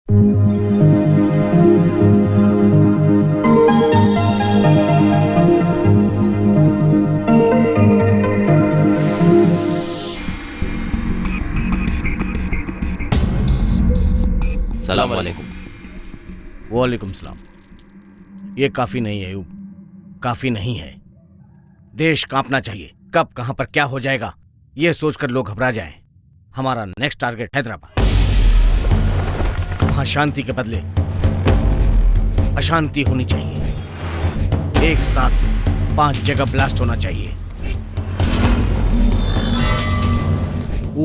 सलाम वालेकुम। वालेकुम सलाम। ये काफी नहीं है अयूब, काफी नहीं है। देश कांपना चाहिए। कब कहां पर क्या हो जाएगा ये सोचकर लोग घबरा जाएं। हमारा नेक्स्ट टारगेट हैदराबाद। वहां शांति के बदले अशांति होनी चाहिए। एक साथ 5 जगह ब्लास्ट होना चाहिए।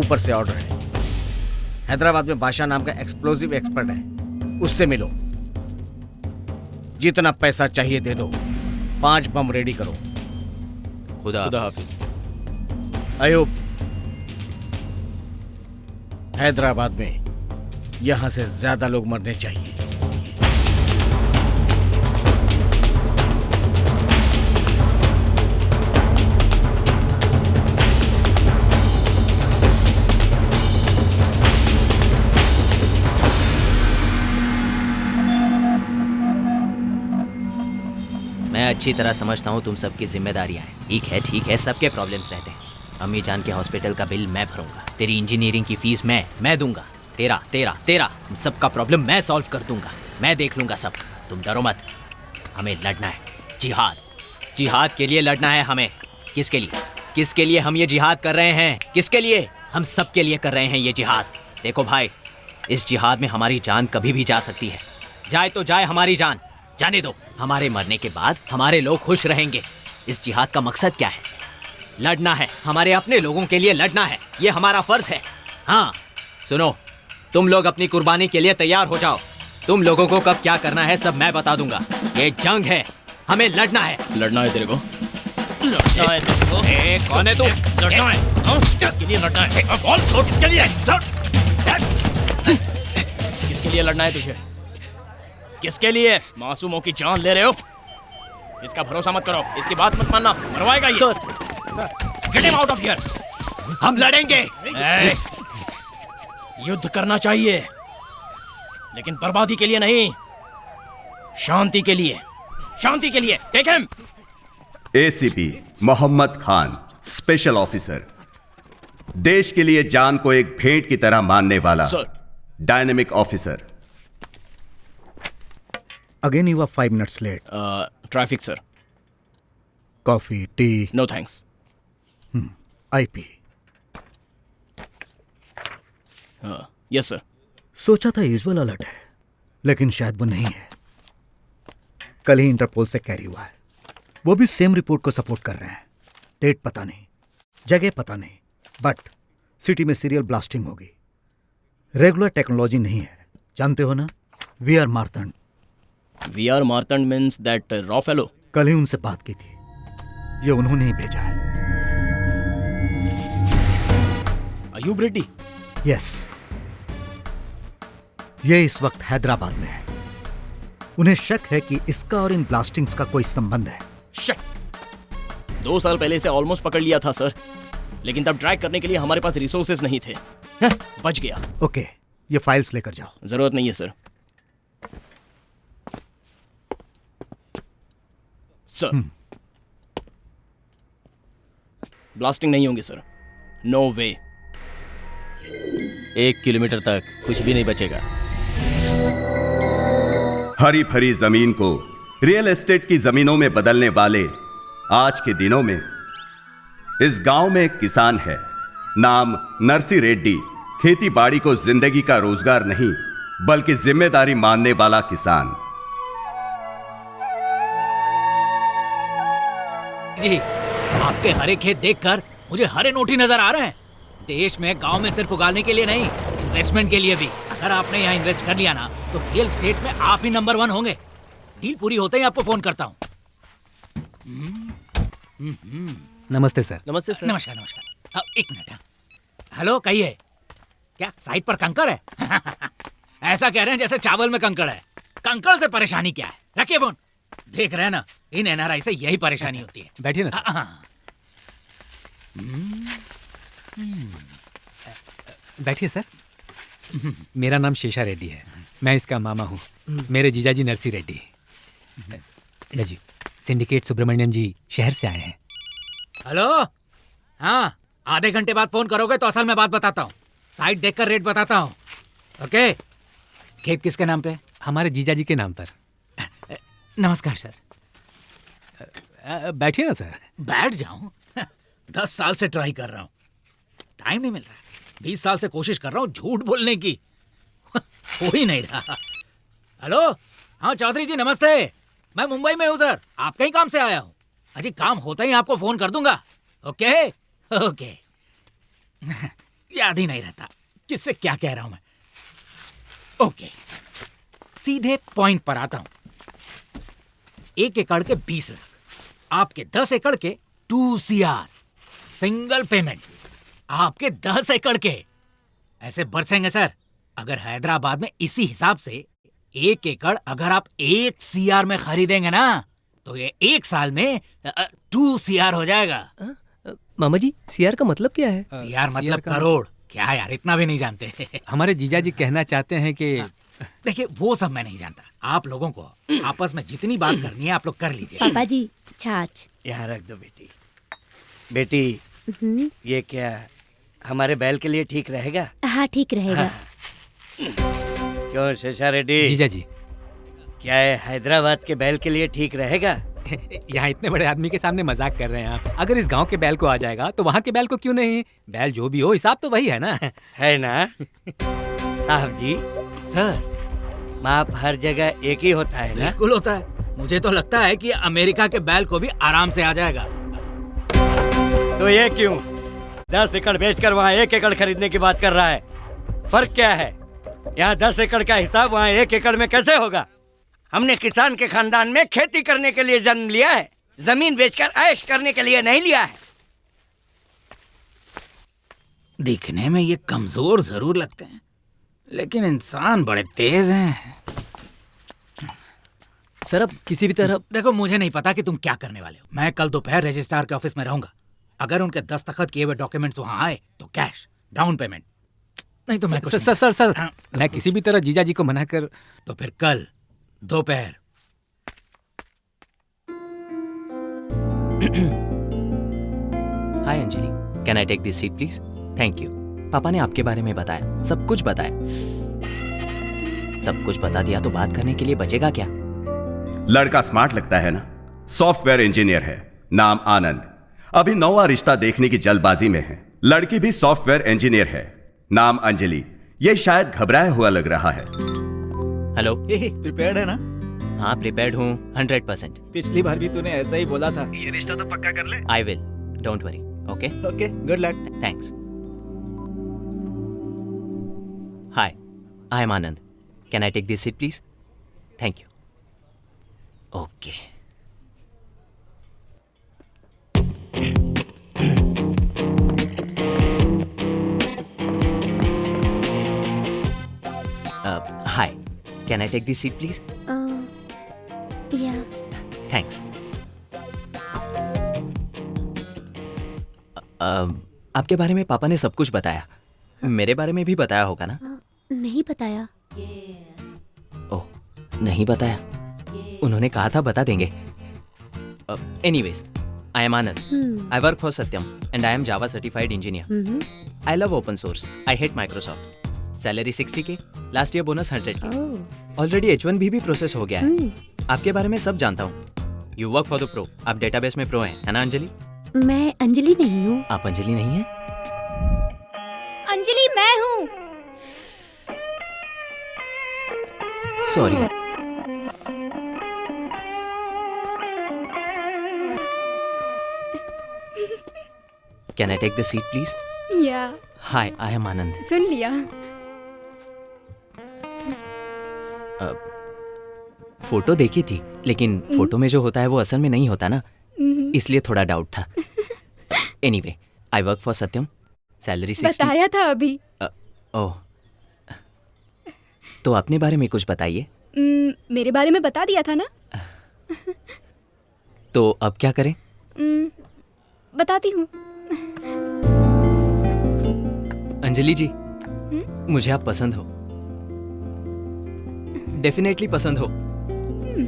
ऊपर से ऑर्डर है। हैदराबाद में बादशाह नाम का एक्सप्लोजिव एक्सपर्ट है, उससे मिलो। जितना पैसा चाहिए दे दो। 5 बम रेडी करो। खुदा हाफिज। अयूब, हैदराबाद में यहां से ज्यादा लोग मरने चाहिए। मैं अच्छी तरह समझता हूँ तुम सबकी जिम्मेदारियाँ हैं। ठीक है, सबके प्रॉब्लम्स रहते हैं। अम्मी जान के हॉस्पिटल का बिल मैं भरूंगा, तेरी इंजीनियरिंग की फीस मैं दूंगा, तेरा सबका प्रॉब्लम मैं सॉल्व कर दूंगा। मैं देख लूंगा सब, तुम डरो मत। हमें लड़ना है, जिहाद के लिए लड़ना है हमें। किसके लिए हम ये जिहाद कर रहे हैं? किसके लिए? हम सबके लिए कर रहे हैं ये जिहाद। देखो भाई, इस जिहाद में हमारी जान कभी भी जा सकती है। जाए तो जाए हमारी जान, जाने दो। हमारे मरने के बाद हमारे लोग खुश रहेंगे। इस जिहाद का मकसद क्या है? लड़ना है, हमारे अपने लोगों के लिए लड़ना है। ये हमारा फर्ज है। हाँ सुनो, तुम लोग अपनी कुर्बानी के लिए तैयार हो जाओ। तुम लोगों को कब क्या करना है सब मैं बता दूंगा। ये जंग है, हमें लड़ना है। लड़ना है तेरे को? कौन है तू? लड़ना है? किसके लिए लड़ना है? बोल, छोड़, किसके लिए? किसके लिए लड़ना है तुझे? किसके लिए? मासूमों की जान ले रहे हो? इसका भरोसा मत करो, इसकी बात मत मानना, मरवाएगा ये। Get him out of here. हम लड़ेंगे। युद्ध करना चाहिए, लेकिन बर्बादी के लिए नहीं, शांति के लिए। Take him. ACP Mohammed Khan, special officer, देश के लिए जान को एक भेंट की तरह मानने वाला dynamic officer. Again you are 5 minutes late. Traffic, sir. Coffee, tea. No thanks. IP. Yes, sir. सोचा था यूजुअल अलर्ट है, लेकिन शायद वो नहीं है। कल ही इंटरपोल से कैरी हुआ है। वो भी सेम रिपोर्ट को सपोर्ट कर रहे हैं। डेट पता नहीं, जगह पता नहीं, बट सिटी में सीरियल ब्लास्टिंग होगी। रेगुलर टेक्नोलॉजी नहीं है, जानते हो ना? V R Martand. VR Martand means that raw fellow. कल ही उनसे बात की थी, ये उन्होंने ही भेजा है। अयूब रेड्डी? यस, ये इस वक्त हैदराबाद में है। उन्हें शक है कि इसका और इन ब्लास्टिंग्स का कोई संबंध है। शक। 2 साल पहले से ऑलमोस्ट पकड़ लिया था सर, लेकिन तब ट्रैक करने के लिए हमारे पास रिसोर्सेज नहीं थे। बच गया। ओके, ये फाइल्स लेकर जाओ। जरूरत नहीं है सर। सर ब्लास्टिंग नहीं होंगे सर, नो वे। 1 किलोमीटर तक कुछ भी नहीं बचेगा। हरी भरी जमीन को रियल एस्टेट की जमीनों में बदलने वाले आज के दिनों में इस गांव में एक किसान है, नाम नरसी रेड्डी। खेती बाड़ी को जिंदगी का रोजगार नहीं बल्कि जिम्मेदारी मानने वाला किसान। जी, आपके हरे खेत देखकर मुझे हरे नोट ही नजर आ रहे हैं। देश में, गांव में सिर्फ उगाने के लिए नहीं, इन्वेस्टमेंट के लिए भी। अगर आपने यहाँ इन्वेस्ट कर लिया ना, तो रियल एस्टेट में आप ही नंबर 1 होंगे। डील पूरी होते ही आपको फोन करता हूँ। नमस्ते सर। नमस्ते सर। नमस्कार। हाँ, 1 मिनट। हेलो, कहिए। क्या साइड पर कंकड़ है? ऐसा कह रहे हैं जैसे चावल में कंकड़ है। कंकड़ से परेशानी क्या है? रखिए फोन। देख रहे हैं ना, इन एनआरआई से यही परेशानी होती है। बैठिए ना। बैठिए सर। मेरा नाम शेषा रेड्डी है, मैं इसका मामा हूँ। मेरे जीजाजी नरसी रेड्डी। जी, सिंडिकेट सुब्रमण्यम जी शहर से आए हैं। हेलो, हाँ, आधे घंटे बाद फोन करोगे तो असल में बात बताता हूँ, साइट देखकर रेट बताता हूँ। ओके। खेत किसके नाम पे? हमारे जीजाजी के नाम पर। नमस्कार सर। बैठिए ना सर। बैठ जाऊं? 10 साल से ट्राई कर रहा हूँ, टाइम नहीं मिल रहा है। 20 साल से कोशिश कर रहा हूँ झूठ बोलने की, हो ही नहीं रहा। हेलो, हाँ चौधरी जी नमस्ते, मैं मुंबई में हूँ सर, आपके ही काम से आया हूँ। अजी काम होता ही आपको फोन कर दूंगा। Okay okay. याद ही नहीं रहता किससे क्या कह रहा हूं मैं। ओके, सीधे पॉइंट पर आता हूं। 1 एकड़ के 20 लाख, आपके 10 एकड़ के 2 CR, सिंगल पेमेंट। आपके 10 एकड़ के ऐसे बरसेंगे सर। अगर हैदराबाद में इसी हिसाब से 1 एकड़ अगर आप 1 CR में खरीदेंगे ना, तो ये 1 साल में 2 CR हो जाएगा। मामा जी, सीआर का मतलब क्या है? CR मतलब करोड़। क्या यार, इतना भी नहीं जानते? हमारे जीजाजी कहना चाहते हैं कि देखिए वो सब मैं नहीं जानता। आप लोगों को आपस में जितनी बात करनी है आप लोग कर लीजिए। पापा जी छाछ। यहाँ रख दो बेटी। बेटी, ये क्या हमारे बैल के लिए ठीक रहेगा? हाँ ठीक रहेगा। क्यों शेषा रेड्डी? जीजाजी, क्या है हैदराबाद के बैल के लिए ठीक रहेगा? यहाँ इतने बड़े आदमी के सामने मजाक कर रहे हैं आप। अगर इस गांव के बैल को आ जाएगा तो वहाँ के बैल को क्यों नहीं? बैल जो भी हो, हिसाब तो वही है ना। है ना साहब जी? सर, माप हर जगह एक ही होता है ना? बिल्कुल होता है। मुझे तो लगता है कि अमेरिका के बैल को भी आराम से आ जाएगा। तो ये क्यों 10 एकड़ बेचकर वहाँ 1 एकड़ खरीदने की बात कर रहा है? फर्क क्या है? यहाँ 10 एकड़ का हिसाब वहाँ 1 एकड़ में कैसे होगा? हमने किसान के खानदान में खेती करने के लिए जन्म लिया है, जमीन बेचकर ऐश करने के लिए नहीं लिया है। दिखने में ये कमजोर जरूर लगते हैं, लेकिन इंसान बड़े तेज हैं। सर अब किसी भी तरह देखो, मुझे नहीं पता कि तुम क्या करने वाले हो। मैं कल दोपहर रजिस्ट्रार के ऑफिस में रहूंगा। अगर उनके दस्तखत किए हुए डॉक्यूमेंट्स वहां आए तो कैश डाउन पेमेंट, नहीं तो मैं कुछ नहीं। सर मैं किसी भी तरह जीजाजी को मना कर। तो फिर कल दोपहर। Hi Anjali, can I take this seat please? Thank you. Papa ने आपके बारे में बताया, सब कुछ बताया। सब कुछ बता दिया तो बात करने के लिए बचेगा क्या? लड़का स्मार्ट लगता है ना? सॉफ्टवेयर इंजीनियर है, नाम आनंद। अभी नौवां रिश्ता देखने की जल्दबाजी में है। लड़की भी सॉफ्टवेयर इंजीनियर है, नाम अंजलि। ये शायद घबराया हुआ लग रहा है। हेलो, प्रिपेयर्ड है ना? हाँ प्रिपेयर्ड हूँ 100%। पिछली बार भी तूने ऐसा ही बोला था। ये रिश्ता तो पक्का कर ले। I will, don't worry. Okay okay, good luck. Thanks. Hi, I am Anand. Can I take this seat please? Thank you. Okay. Hi, can I take this seat please? Yeah thanks. आपके बारे में पापा ने सब कुछ बताया। मेरे बारे में भी बताया होगा ना? नहीं बताया। ओह, नहीं बताया। उन्होंने कहा था बता देंगे। Anyways, I am Anand. I work for Satyam and I am Java certified engineer. I love open source. I hate Microsoft. Salary 60K, last year bonus 100K। Already H1B भी प्रोसेस हो गया है। आपके बारे में सब जानता हूँ। You work for the pro. आप डेटाबेस में प्रो हैं, है ना अंजलि? मैं अंजलि नहीं हूँ। आप अंजलि नहीं हैं? अंजलि मैं हूँ। Sorry. Can I take the seat please? Yeah hi, I am आनंद। सुन लिया। फोटो देखी थी, लेकिन फोटो में जो होता है वो असल में नहीं होता ना, इसलिए थोड़ा डाउट था। Anyway, I work for Satyam. Salary 60। बताया था अभी। ओह, तो अपने बारे में कुछ बताइए। मेरे बारे में बता दिया था ना। तो अब क्या करें? बताती हूँ। अंजलि जी, मुझे आप पसंद हो, डेफिनेटली पसंद हो,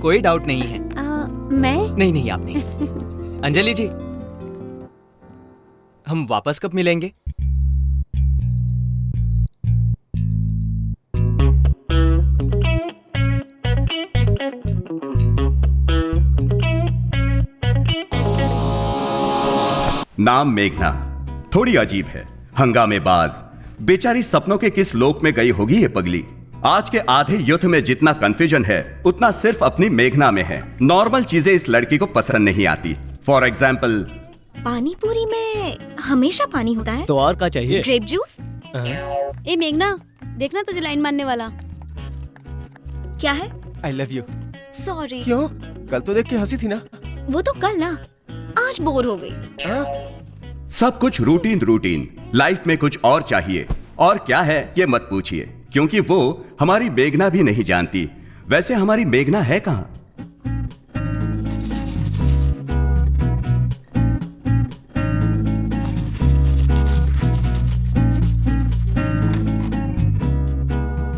कोई डाउट नहीं है। मैं नहीं आप नहीं। अंजलि जी, हम वापस कब मिलेंगे? नाम मेघना, थोड़ी अजीब है, हंगामेबाज, बेचारी सपनों के किस लोक में गई होगी ये पगली। आज के आधे युद्ध में जितना कंफ्यूजन है उतना सिर्फ अपनी मेघना में है। नॉर्मल चीजें इस लड़की को पसंद नहीं आती। फॉर एग्जाम्पल, पानी पूरी में हमेशा पानी होता है। तो और क्या चाहिए? Grape juice. ए मेघना, देखना तुझे लाइन मारने वाला। क्या है? I love you. सॉरी। क्यों? कल तो देख के हंसी थी ना। वो तो कल ना, आज बोर हो गई। सब कुछ रूटीन, लाइफ में कुछ और चाहिए। और क्या है ये मत पूछिए, क्योंकि वो हमारी मेघना भी नहीं जानती। वैसे हमारी मेघना है कहाँ?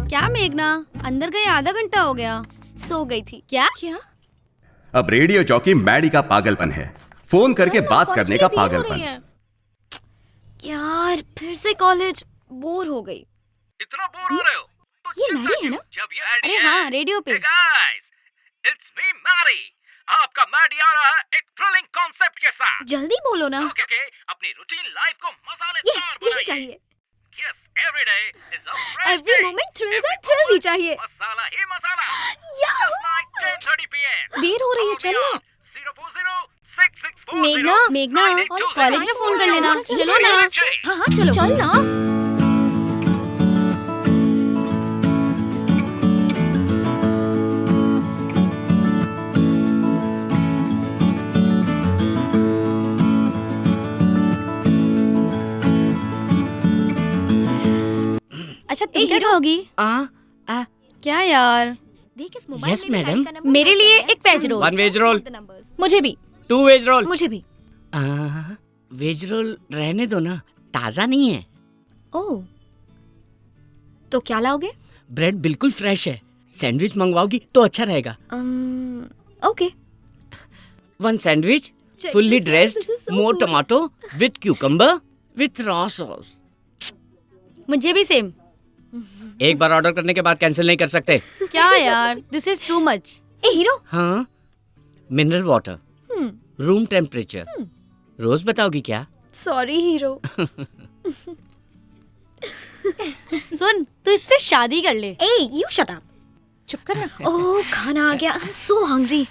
क्या मेघना, अंदर गए आधा घंटा हो गया। सो गई थी। क्या? अब रेडियो जॉकी मैडी का पागलपन है, फोन करके बात करने का पागलपन। यार फिर से कॉलेज, बोर हो गई। इतना बोर हो रहे हो तो ये मैडी है ना? जब ये मैडी अरे हाँ, रेडियो पे। Guys, it's me Maddy. आपका मैडी आ रहा है एक थ्रिलिंग कॉन्सेप्ट के साथ। जल्दी बोलो ना। ओके, अपनी रूटीन लाइफ को मसालेदार यस, बनाइए। यही चाहिए। Yes, every day is a fresh every moment thrills and thrills ही चाहिए। मसाला ही मसाला। याहू! 10:30 PM। देर हो रही है, चल ना। 0406640। मेघना, कॉलेज में फोन कर लेना। चलो ना। हाँ हाँ चलो। चल ना। अच्छा तुम क्या खाओगी? क्या यार? देख इस मोबाइल Yes, में madam. का नंबर मेरे लिए है। एक वेज रोल। 1 वेज रोल, मुझे भी। 2 वेज रोल। मुझे भी। वेज रोल रहने दो ना, ताज़ा नहीं है। ओह, तो क्या लाओगे? ब्रेड बिल्कुल फ्रेश है। सैंडविच मंगवाओगी तो अच्छा रहेगा। Okay. 1 sandwich, fully dressed, more tomato with cucumber with raw sauce. मुझे भी सेम। एक बार ऑर्डर करने के बाद कैंसिल नहीं कर सकते। क्या यार, दिस इज टू मच। ए हीरो। हाँ, मिनरल वाटर, रूम टेम्परेचर। रोज बताओगी क्या? Sorry hero. सुन, तू इससे शादी कर ले। ए यू शट अप। चुप कर ना। ओह खाना आ गया। I am so hungry.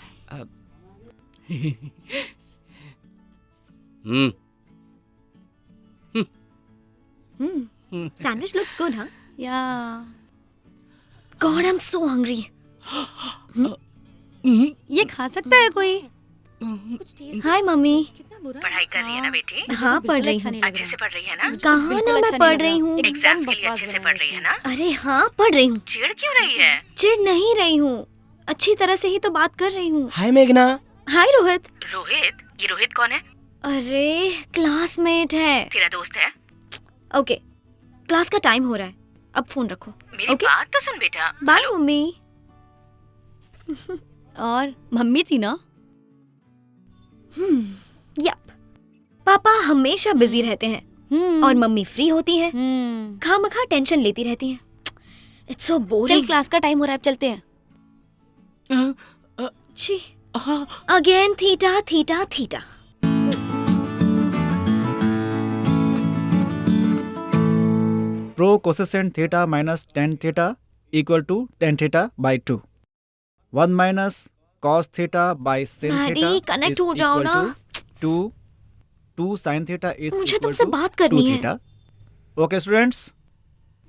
Sandwich looks good हाँ? या God I am so hungry. ये खा सकता है कोई? Hi mummy. पढ़ाई कर रही है ना बेटी? हाँ पढ़ रही हूँ। अच्छे से पढ़ रही है ना? कहाँ ना मैं पढ़ रही हूँ। एग्जाम्स के लिए अच्छे से पढ़ रही है ना? अरे हाँ पढ़ रही हूँ। चिढ़ क्यों रही है? चिढ़ नहीं रही हूँ, अच्छी तरह से ही तो बात कर रही हूँ। हाय मेघना। हाय रोहित। रोहित? ये रोहित कौन है? अरे क्लासमेट है। तेरा दोस्त है? ओके, क्लास का टाइम हो रहा है, अब फोन रखो। मेरी बात तो सुन बेटा। Bye mummy. और मम्मी थी ना? यप, पापा हमेशा बिजी रहते हैं और मम्मी फ्री होती है, खामखा टेंशन लेती रहती है। It's so boring. चल क्लास का टाइम हो रहा है, अब चलते हैं। छी, again theta theta theta. Prove cosecant theta minus ten theta equal to ten theta by 2। 1 minus cos theta by sin theta connect हो जाओ ना। 2 sin थीटा इज मुझे तुमसे बात करनी है। Okay students.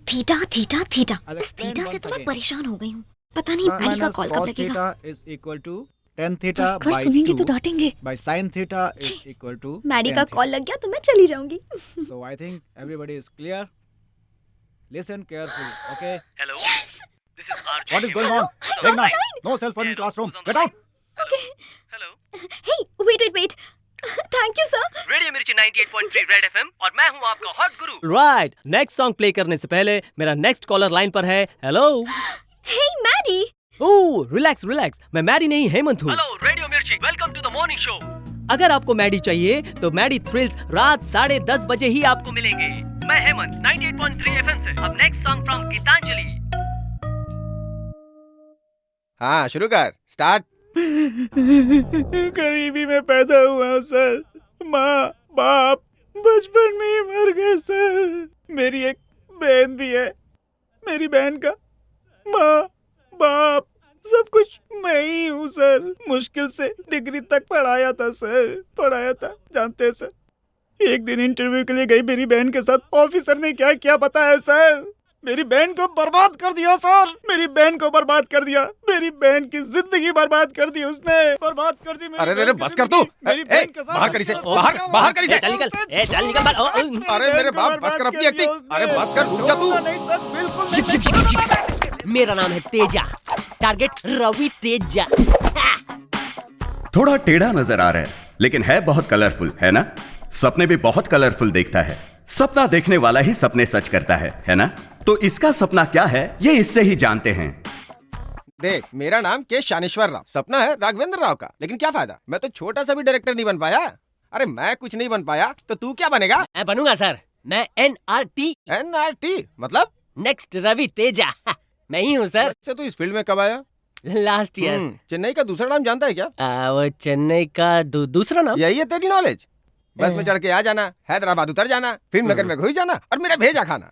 Theta theta theta, इस थीटा से तो मैं परेशान हो गई हूँ। पता नहीं मैडी का कॉल कब लगेगा। Is equal to tan theta बस घर बाई सुनेंगे 2 तो डांटेंगे। By sin theta is equal to Maddy का कॉल लग गया तो मैं चली जाऊंगी। So I think everybody is clear. Listen carefully, okay? Hello. Yes. This is Arjun. What is going on? Meghna, no cell phone in classroom. Get out. Okay. Hello. Hey, wait. Thank you, sir. Radio मिर्ची मिर्ची 98.3 red FM और मैं हूँ आपका hot गुरु। Right, next song play करने से पहले मेरा नेक्स्ट कॉलर लाइन पर है। Hello. Hey Maddy. Oh relax relax, मैं मैडी नहीं हेमंत हूँ। Hello radio Mirchi, welcome to the morning show. अगर आपको मैडी चाहिए तो मैडी थ्रिल्स रात 10:30 बजे ही आपको मिलेंगे। मैं हेमंत 98.3 एफएम से। अब नेक्स्ट सॉन्ग फ्रॉम गीतांजलि। हाँ शुरू कर, स्टार्ट। गरीबी में पैदा हुआ सर, माँ बाप बचपन में ही मर गए सर। मेरी एक बहन भी है, मेरी बहन का माँ बाप सब कुछ मैं ही हूँ सर। मुश्किल से डिग्री तक पढ़ाया था सर, पढ़ाया था। जानते हैं सर, एक दिन इंटरव्यू के लिए गई मेरी बहन के साथ, ऑफिसर ने क्या क्या पता है सर, मेरी बहन को बर्बाद कर दिया सर। मेरी बहन को बर्बाद कर दिया, मेरी बहन की जिंदगी बर्बाद कर दी उसने, बर्बाद कर दी। अरे बस कर तू, बाहर कर इसे, बाहर कर इसे। चल निकल, चल निकल। अरे मेरे बाप, बस कर अपनी एक्टिंग। अरे बस कर, रुक जा तू। मेरा नाम है तेजा, टारगेट रवि तेजा। थोड़ा टेढ़ा नजर आ रहा है लेकिन है बहुत कलरफुल, है ना? सपने भी बहुत कलरफुल देखता है। सपना देखने वाला ही सपने सच करता है ना? तो इसका सपना क्या है ये इससे ही जानते हैं। देख, मेरा नाम के शानेश्वर राव, सपना है राघवेंद्र राव का, लेकिन क्या फायदा, मैं तो छोटा सा भी डायरेक्टर नहीं बन पाया। अरे मैं कुछ नहीं बन पाया तो तू क्या बनेगा? मैं बनूंगा सर, मैं NRT मतलब नेक्स्ट रवि तेजा। मैं ही हूँ सर। अच्छा, तू इस फील्ड में कब आया? Last year. चेन्नई का दूसरा नाम जानता है क्या? वो चेन्नई का दूसरा नाम? यही है तेरी नॉलेज। बस में चढ़ के आ जाना, हैदराबाद उतर जाना, फिल्म नगर में घुस जाना और मेरा भेजा खाना।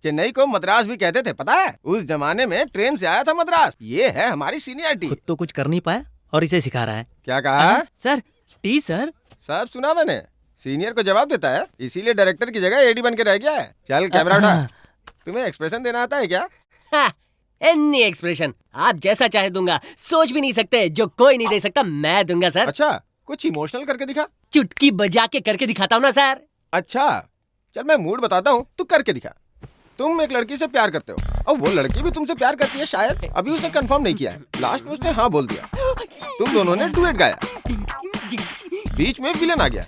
चेन्नई को मद्रास भी कहते थे, पता है? उस जमाने में ट्रेन से आया था मद्रास। ये है हमारी सीनियरिटी। खुद तो कुछ कर नहीं पाया और इसे सिखा रहा है। क्या कहा? Sir T sir. सब सुना मैंने, सीनियर को जवाब देता है, इसीलिए डायरेक्टर की जगह एडी बन के रह गया है। चल कैमरा उठा। तुम्हें एक्सप्रेशन देना आता है क्या? एनी एक्सप्रेशन आप जैसा चाहे दूंगा, सोच भी नहीं सकते, जो कोई नहीं दे सकता मैं दूंगा सर। अच्छा, कुछ इमोशनल करके दिखा। चुटकी बजा के करके दिखाता हूँ ना सर। अच्छा चल, मैं मूड बताता हूँ, तू करके दिखा। तुम एक लड़की से प्यार करते हो और वो लड़की भी तुमसे प्यार करती है शायद, अभी उसने कंफर्म नहीं किया है। लास्ट में उसने हाँ बोल दिया, तुम दोनों ने डुएट गाया, बीच में विलन आ गया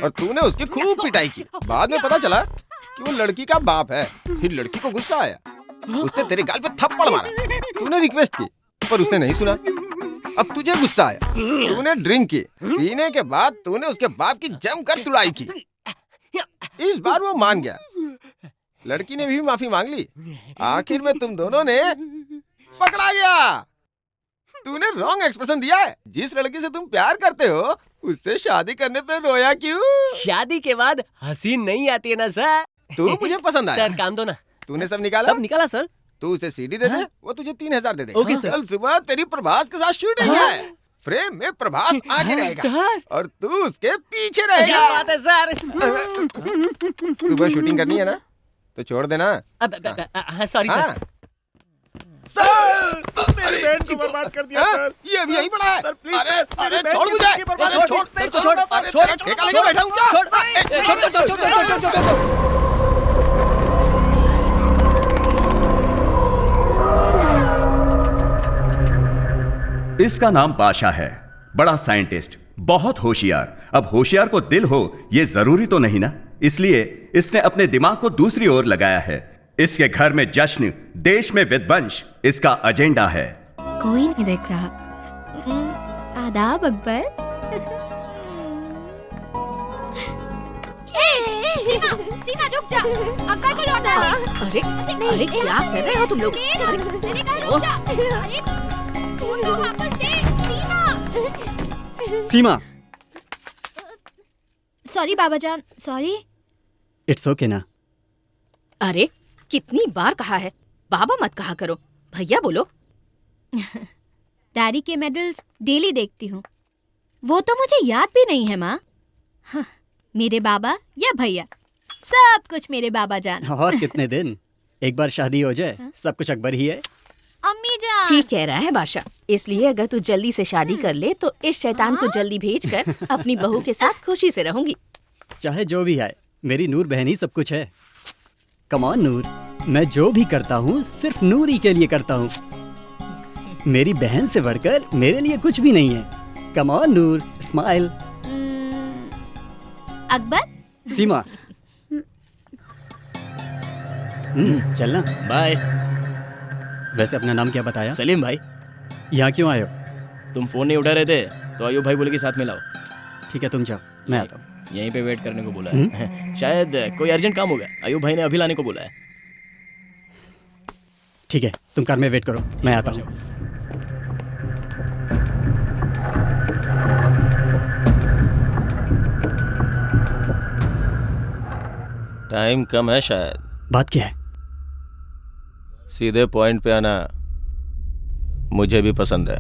और तूने उसकी खूब पिटाई की। बाद में पता चला कि वो लड़की का बाप है। फिर लड़की को गुस्सा आया, उसने तेरे गाल पे थप्पड़ मारा। तूने रिक्वेस्ट की पर उसने नहीं सुना। अब तुझे गुस्सा आया, तूने ड्रिंक की, पीने के बाद तूने उसके बाप की जमकर तुड़ाई की। इस बार वो मान गया, लड़की ने भी माफी मांग ली। आखिर में तुम दोनों ने पकड़ा गया। तूने रॉन्ग एक्सप्रेशन दिया है। जिस लड़की से तुम प्यार करते हो उससे शादी करने पे रोया क्यों? शादी के बाद हंसी नहीं आती है ना सर। तू मुझे पसंद आया। सर काम दो ना। तूने सब निकाला? सब निकाला सर। तू उसे सीडी दे दे, वो तुझे 3000 दे दे। Okay sir. कल सुबह तेरी प्रभास के साथ शूटिंग है। फ्रेम में प्रभास आगे रहेगा और तू उसके पीछे रहेगा। क्या बात है सर। सुबह शूटिंग करनी है ना, तो छोड़ देना। Sorry sir. सर, मेरी बहन को बर्बाद कर दिया सर। ये अभी यहीं पड़ा है। सर प्लीज अरे सर, अरे मेरी छोड़ बहन मुझे। की बर्बाद अरे छोड़, छोड़, ठेका लेके बैठा हूँ क्या? इसका नाम पाशा है, बड़ा साइंटिस्ट, बहुत होशियार। अब होशियार को दिल हो ये जरूरी तो नहीं ना, इसलिए इसने अपने दिमाग को दूसरी ओर लगाया है। इसके घर में जश्न, देश में विध्वंस इसका एजेंडा है। कोई नहीं देख रहा। आदाब अकबर। सीमा रुक जा, अकबर को लौटा दे। अरे क्या कर रहे हो तुम लोग? सीमा। सॉरी बाबा जान, सॉरी। इट्स ओके ना। अरे कितनी बार कहा है, बाबा मत कहा करो, भैया बोलो। डैडी के मेडल्स डेली देखती हूँ, वो तो मुझे याद भी नहीं है माँ। हाँ, मेरे बाबा या भैया, सब कुछ मेरे बाबा जान। और कितने दिन, एक बार शादी हो जाए सब कुछ अकबर ही है। अम्मी जान। ठीक कह रहा है बादशाह, इसलिए अगर तू जल्दी से शादी कर ले तो इस शैतान को जल्दी भेजकर अपनी बहू के साथ खुशी से रहूंगी। चाहे जो भी है, मेरी नूर बहन ही सब कुछ है। कम ऑन नूर, मैं जो भी करता हूँ सिर्फ नूर ही के लिए करता हूँ। मेरी बहन से बढ़कर मेरे लिए कुछ भी नहीं है। Come on Noor, smile. Akbar. Seema. चलना। बाय। वैसे अपना नाम क्या बताया? सलीम भाई। यहाँ क्यों आए हो? तुम फोन नहीं उठा रहे थे तो अयूब भाई बोले कि साथ में लाओ। ठीक है तुम जाओ, मैं आता हूँ। यहीं पे वेट करने को बोला है। शायद कोई अर्जेंट काम होगा, अयूब भाई ने अभी लाने को बोला है। ठीक है तुम कार में वेट करो, मैं आता हूँ। टाइम कम है शायद। बात क्या है? सीधे पॉइंट पे आना मुझे भी पसंद है।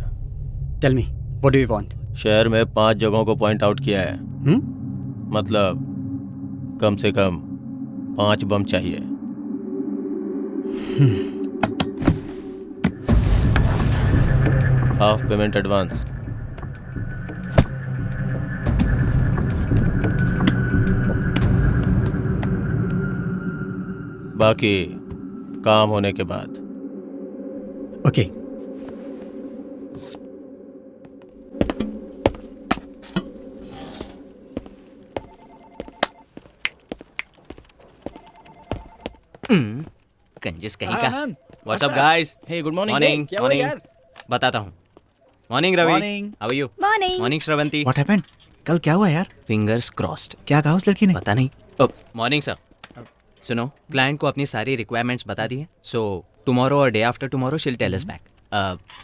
Tell me what do you want? शहर में 5 जगहों को पॉइंट आउट किया है। मतलब कम से कम 5 बम चाहिए। Half payment advance. बाकी काम होने के बाद। ओके। कंजूस कहीं का। What's up guys? Hey good morning. Morning क्या हुआ यार? बताता हूँ। Morning Ravi. Morning. How are you? Morning. Morning Shravanti. What happened? कल क्या हुआ यार? Fingers crossed. क्या कहा उस लड़की ने? पता नहीं। Morning sir. सुनो, क्लाइंट को अपनी सारी रिक्वायरमेंट्स बता दी है। सो टुमारो और day after tomorrow she will tell us back.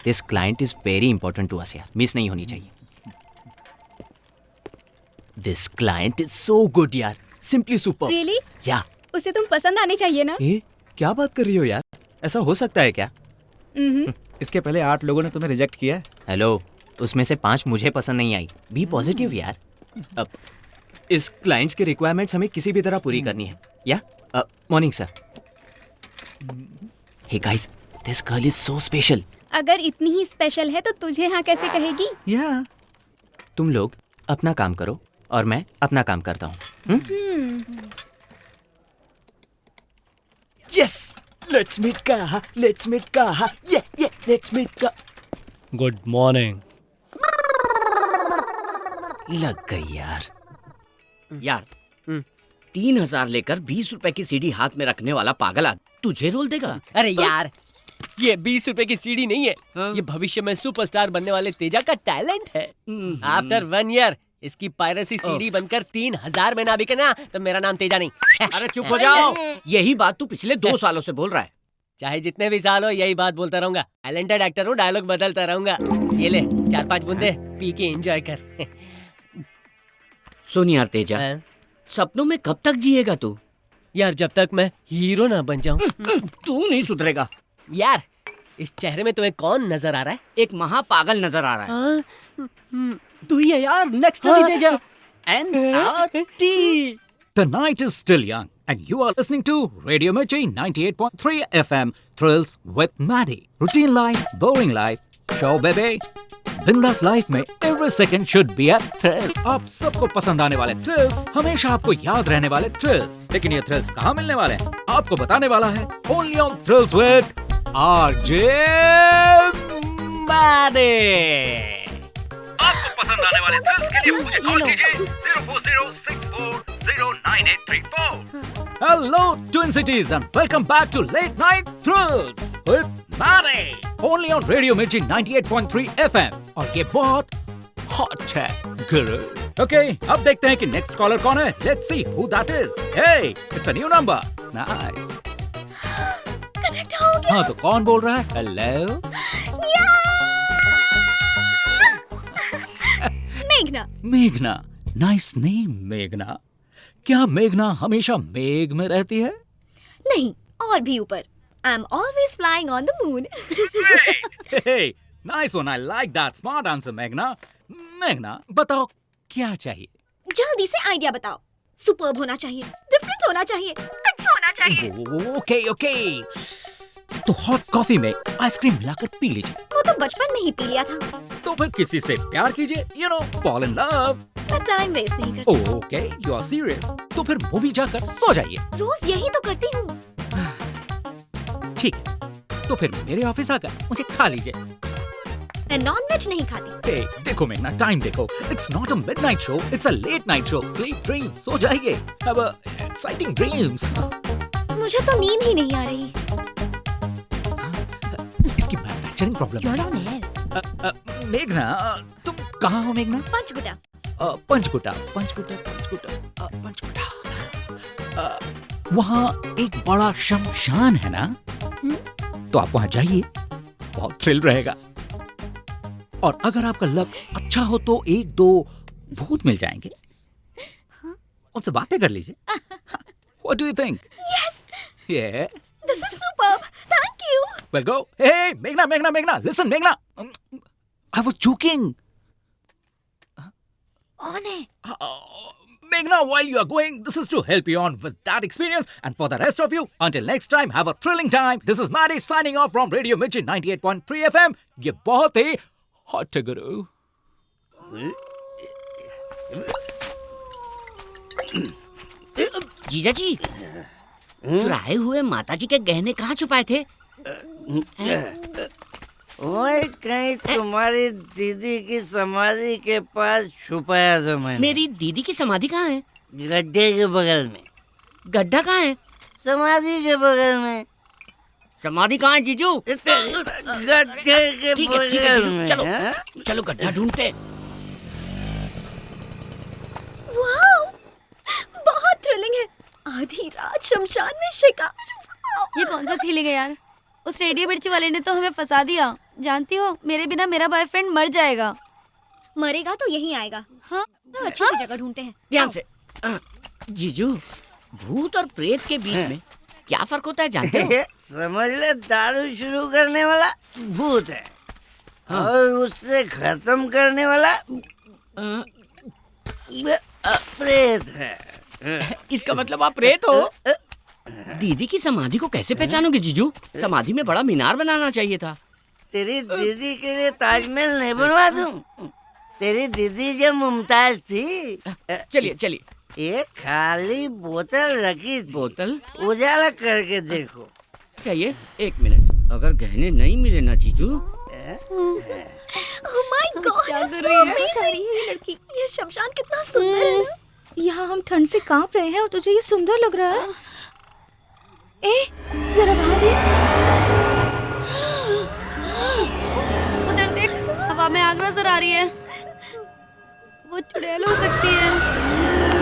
This client is very important to us यार, मिस नहीं होनी चाहिए। This client is so good यार, सिंपली सुपर। रियली? या उसे तुम पसंद आनी चाहिए ना? ए, क्या बात कर रही हो यार? ऐसा हो सकता है क्या? इसके पहले 8 लोगों ने तुम्हें रिजेक्ट किया है। हेलो, उसमें से 5 मुझे पसंद नहीं आई। बी पॉजिटिव यार। अब इस क्लाइंट्स की रिक्वायरमेंट्स हमें किसी भी तरह पूरी करनी है। Yeah morning sir. Hey guys, this girl is so special. अगर इतनी ही स्पेशल है तो तुझे हाँ कैसे कहेगी? या तुम लोग अपना काम करो और मैं अपना काम करता हूँ। यस, लेट्स मीट कहा, लेट्स मीट कहा, ये लेट्स मीट का। Good morning. लग गई यार। यार 3000 लेकर 20 रुपए की सीडी हाथ में रखने वाला पागल तुझे रोल देगा? अरे यार ये 20 रुपए की सीडी नहीं है, ये भविष्य में सुपरस्टार बनने वाले तेजा का टैलेंट है। आफ्टर 1 ईयर इसकी पायरेसी सीडी बनकर 3000 में ना बिके ना तो मेरा नाम तेजा नहीं। अरे चुप हो जाओ। यही बात तू पिछले 2 सालों से बोल रहा है। चाहे जितने भी साल हो यही बात बोलता रहूंगा। टैलेंटेड एक्टर हूँ, डायलॉग बदलता रहूंगा। ये ले 4-5 बूंदे पी के एंजॉय कर। सुन यार तेजा, सपनों में कब तक जिएगा तू? यार जब तक मैं हीरो ना बन जाऊं। तू नहीं सुधरेगा। यार इस चेहरे में तुम्हें कौन नजर आ रहा है? एक महापागल नजर आ रहा है। तू ही है यार, next Teja. NRT। The night is still young, and you are listening to Radio Mirchi 98.3 FM. Thrills with Maddie. Routine life, boring life, show baby. बिंदास लाइफ में every second should be a thrill. आप सबको पसंद आने वाले thrills, हमेशा आपको याद रहने वाले थ्रिल्स। लेकिन ये थ्रिल्स कहाँ मिलने वाले हैं? आपको बताने वाला है Only on Thrills with RJ Maddie. आपको पसंद आने वाले थ्रिल्स के लिए मुझे कॉल कीजिए 04064098834। Hello Twin Cities and welcome back to Late Night Thrills with Maddie. Only on Radio Mirchi 98.3 FM. और ये बहुत hot है गुरु। Okay, अब देखते हैं कि next caller कौन है। Let's see who that is. Hey, it's a new number. Nice. Connect हो गया। हाँ तो कौन बोल रहा है? Hello. मेघना। मेघना, नाइस नेम मेघना। क्या मेघना हमेशा मेघ में रहती है? नहीं, और भी ऊपर। I'm always flying on the moon. Hey, nice one. I like that smart answer, मेघना। मेघना, बताओ क्या चाहिए? जल्दी से आइडिया बताओ। सुपर्ब होना चाहिए, डिफरेंट होना चाहिए, अच्छा होना चाहिए। ओके। तो हॉट कॉफी में आइसक्रीम मिलाकर पी लीजिए। वो तो बचपन में ही पी लिया था। तो फिर किसी से प्यार कीजिए, you know, fall in love. मैं टाइम वेस्ट नहीं करती। Okay, you are serious. तो फिर मूवी जाकर सो जाइए। रोज यही तो करती हूँ। ठीक है, तो फिर मेरे ऑफिस आकर मुझे खा लीजिए। मैं नॉनवेज नहीं खाती। Hey, देखो मेघना, टाइम देखो। It's not a midnight show, it's a late night show. Sleep, dream, सो जाइए। Have a exciting dreams. मुझे तो नींद ही नहीं आ रही। इसकी मैन्युफैक्चरिंग प्रॉब्लम। मेघना, तुम कहाँ हो मेघना? पंचकुटा। पंचकुटा। वहाँ एक बड़ा शमशान है ना? तो आप वहाँ जाइए, बहुत थ्रिल रहेगा। और अगर आपका लक अच्छा हो तो 1-2 भूत मिल जाएंगे। उनसे बातें कर लीजिए। What do you think? Yes. Yeah. This is superb. Thank you. Well, go. Hey, Meghna. Listen, Meghna. I was joking. On है। Meghna, while you are going, this is to help you on with that experience. And for the rest of you, until next time, have a thrilling time. This is Maddie signing off from Radio Mirchi 98.3 FM. ये बहुत ही hot है गुरु। जीजा जी, चुराए हुए माताजी के गहने कहाँ छुपाए थे? वही कहीं तुम्हारी दीदी की समाधि के पास छुपाया था मैंने। मेरी दीदी की समाधि कहाँ है? गड्ढे के बगल में। गड्ढा कहाँ है? समाधि के बगल में। समाधि कहाँ है जीजू? गड्ढे के बगल में। चलो चलो गड्ढा ढूंढते। वाओ, बहुत थ्रिलिंग है। आधी रात शमशान में शिकार। ये कौन सा थ्रिलिंग है यार? उस रेडियो मिर्ची वाले ने तो हमें फंसा दिया। जानती हो, मेरे बिना मेरा बॉयफ्रेंड मर जाएगा। मरेगा तो यहीं आएगा। हाँ, अच्छी सी जगह ढूंढते हैं। ध्यान से। जीजू, भूत और प्रेत के बीच में क्या फर्क होता है जानते हो? समझ ले, दारू शुरू करने वाला भूत है। हाँ। और उससे खत्म करने वाला प्रेत है। इसका मतलब आप प्रेत हो? दीदी की समाधि को कैसे पहचानोगे जीजू? समाधि में बड़ा मीनार बनाना चाहिए था। तेरी दीदी के लिए ताजमहल नहीं बनवा दूं? तेरी दीदी जब मुमताज थी। चलिए चलिए। एक खाली बोतल रखी थी। बोतल? उजाला करके देखो। चाहिए 1 मिनट। अगर गहने नहीं मिले ना जीजू। Oh my God, क्या कर रही है ये लड़की? ये शमशान कितना सुंदर है ना? यहाँ हम ठंड से कांप रहे हैं और तुझे ये सुंदर लग रहा है। जरा बाहर देख। उधर देख, हवा में आग नजर आ रही है। वो चुड़ैल हो सकती है।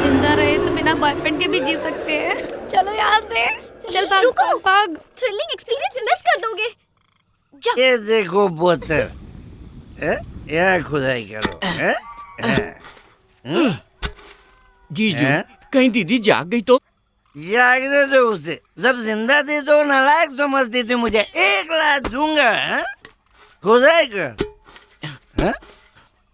जिंदा रहे तो बिना बॉयफ्रेंड के भी जी सकते हैं। चलो यहाँ से। चल भाग भाग भाग। थ्रिलिंग एक्सपीरियंस मिस कर दोगे। ये देखो बोतल। यहाँ खुदाई करो। जीजू, कहीं दीदी जाग गई तो? जागने दो उसे। जब जिंदा थी तो नालायक समझती थी मुझे। 1 लाख दूंगा। खुदाई कर।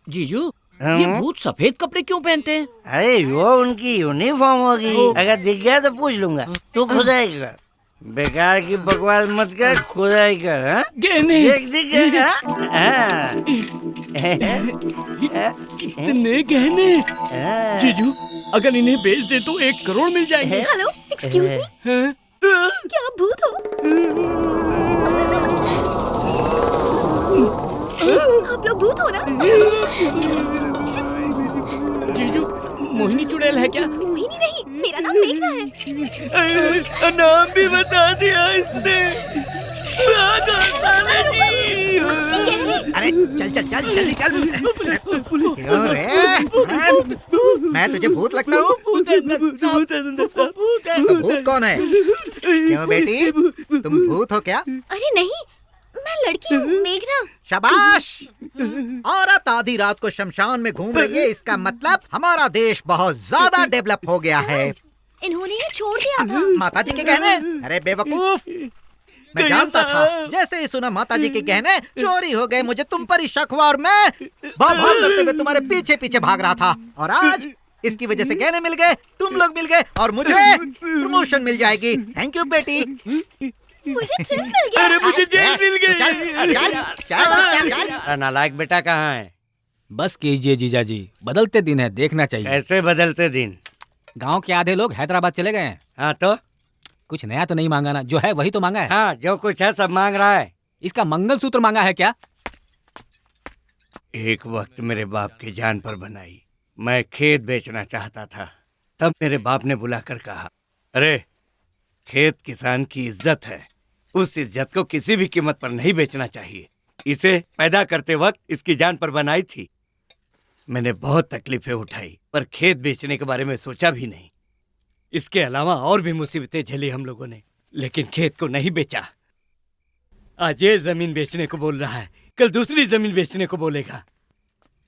जीजू, ये भूत सफेद कपड़े क्यों पहनते हैं? अरे वो उनकी यूनिफॉर्म होगी। अगर दिख गया तो पूछ लूंगा। तू खुदाई कर। बेकार की बकवास मत कर, खुदाई कर। गहने दिख गया। इतने गहने। जीजू, अगर इन्हें बेच दे तो 1 करोड़ मिल जाएंगे। Hello, excuse me. क्या आप भूत हो? आप लोग भूत हो ना? जीजू, मोहिनी चुड़ैल है क्या? मोहिनी नहीं, मेरा नाम मेघना है। नाम भी बता दिया इसने। अरे चल जल्दी चल। क्यों रे? मैं तुझे भूत लगता हूँ? तो भूत कौन है? क्यों बेटी, तुम भूत हो क्या? अरे नहीं, मैं लड़की हूँ, मेघना। शाबाश। औरत आधी रात को शमशान में घूम रही है, इसका मतलब हमारा देश बहुत ज्यादा डेवलप हो गया है। इन्होंने ये छोड़ दिया था। माताजी के गहने? अरे बेवकूफ, मैं जानता था। जैसे ही सुना माताजी के गहने चोरी हो गए, मुझे तुम पर ही शक हुआ और मैं भाग करते हुए तुम्हारे पीछे पीछे भाग रहा था। और आज इसकी वजह से गहने मिल गए, तुम लोग मिल गए और मुझे प्रमोशन मिल जाएगी। थैंक यू बेटी। मुझे थ्रिल मिल गया। अरे मुझे जेल मिल गई। नालायक बेटा कहाँ है? बस कीजिए जीजा जी, बदलते दिन है, देखना चाहिए। कैसे बदलते दिन? गांव के आधे लोग हैदराबाद चले गए हैं। हाँ तो कुछ नया तो नहीं मांगा ना? जो है वही तो मांगा है। हाँ, जो कुछ है सब मांग रहा है। इसका मंगलसूत्र मांगा है क्या? एक वक्त मेरे बाप की जान पर बनाई। मैं खेत बेचना चाहता था, तब मेरे बाप ने बुलाकर कहा, अरे खेत किसान की इज्जत है, उस इज्जत को किसी भी कीमत पर नहीं बेचना चाहिए। इसे पैदा करते वक्त इसकी जान पर बनाई थी। मैंने बहुत तकलीफें उठाई पर खेत बेचने के बारे में सोचा भी नहीं। इसके अलावा और भी मुसीबतें झेली हम लोगों ने, लेकिन खेत को नहीं बेचा। आज ये जमीन बेचने को बोल रहा है, कल दूसरी जमीन बेचने को बोलेगा।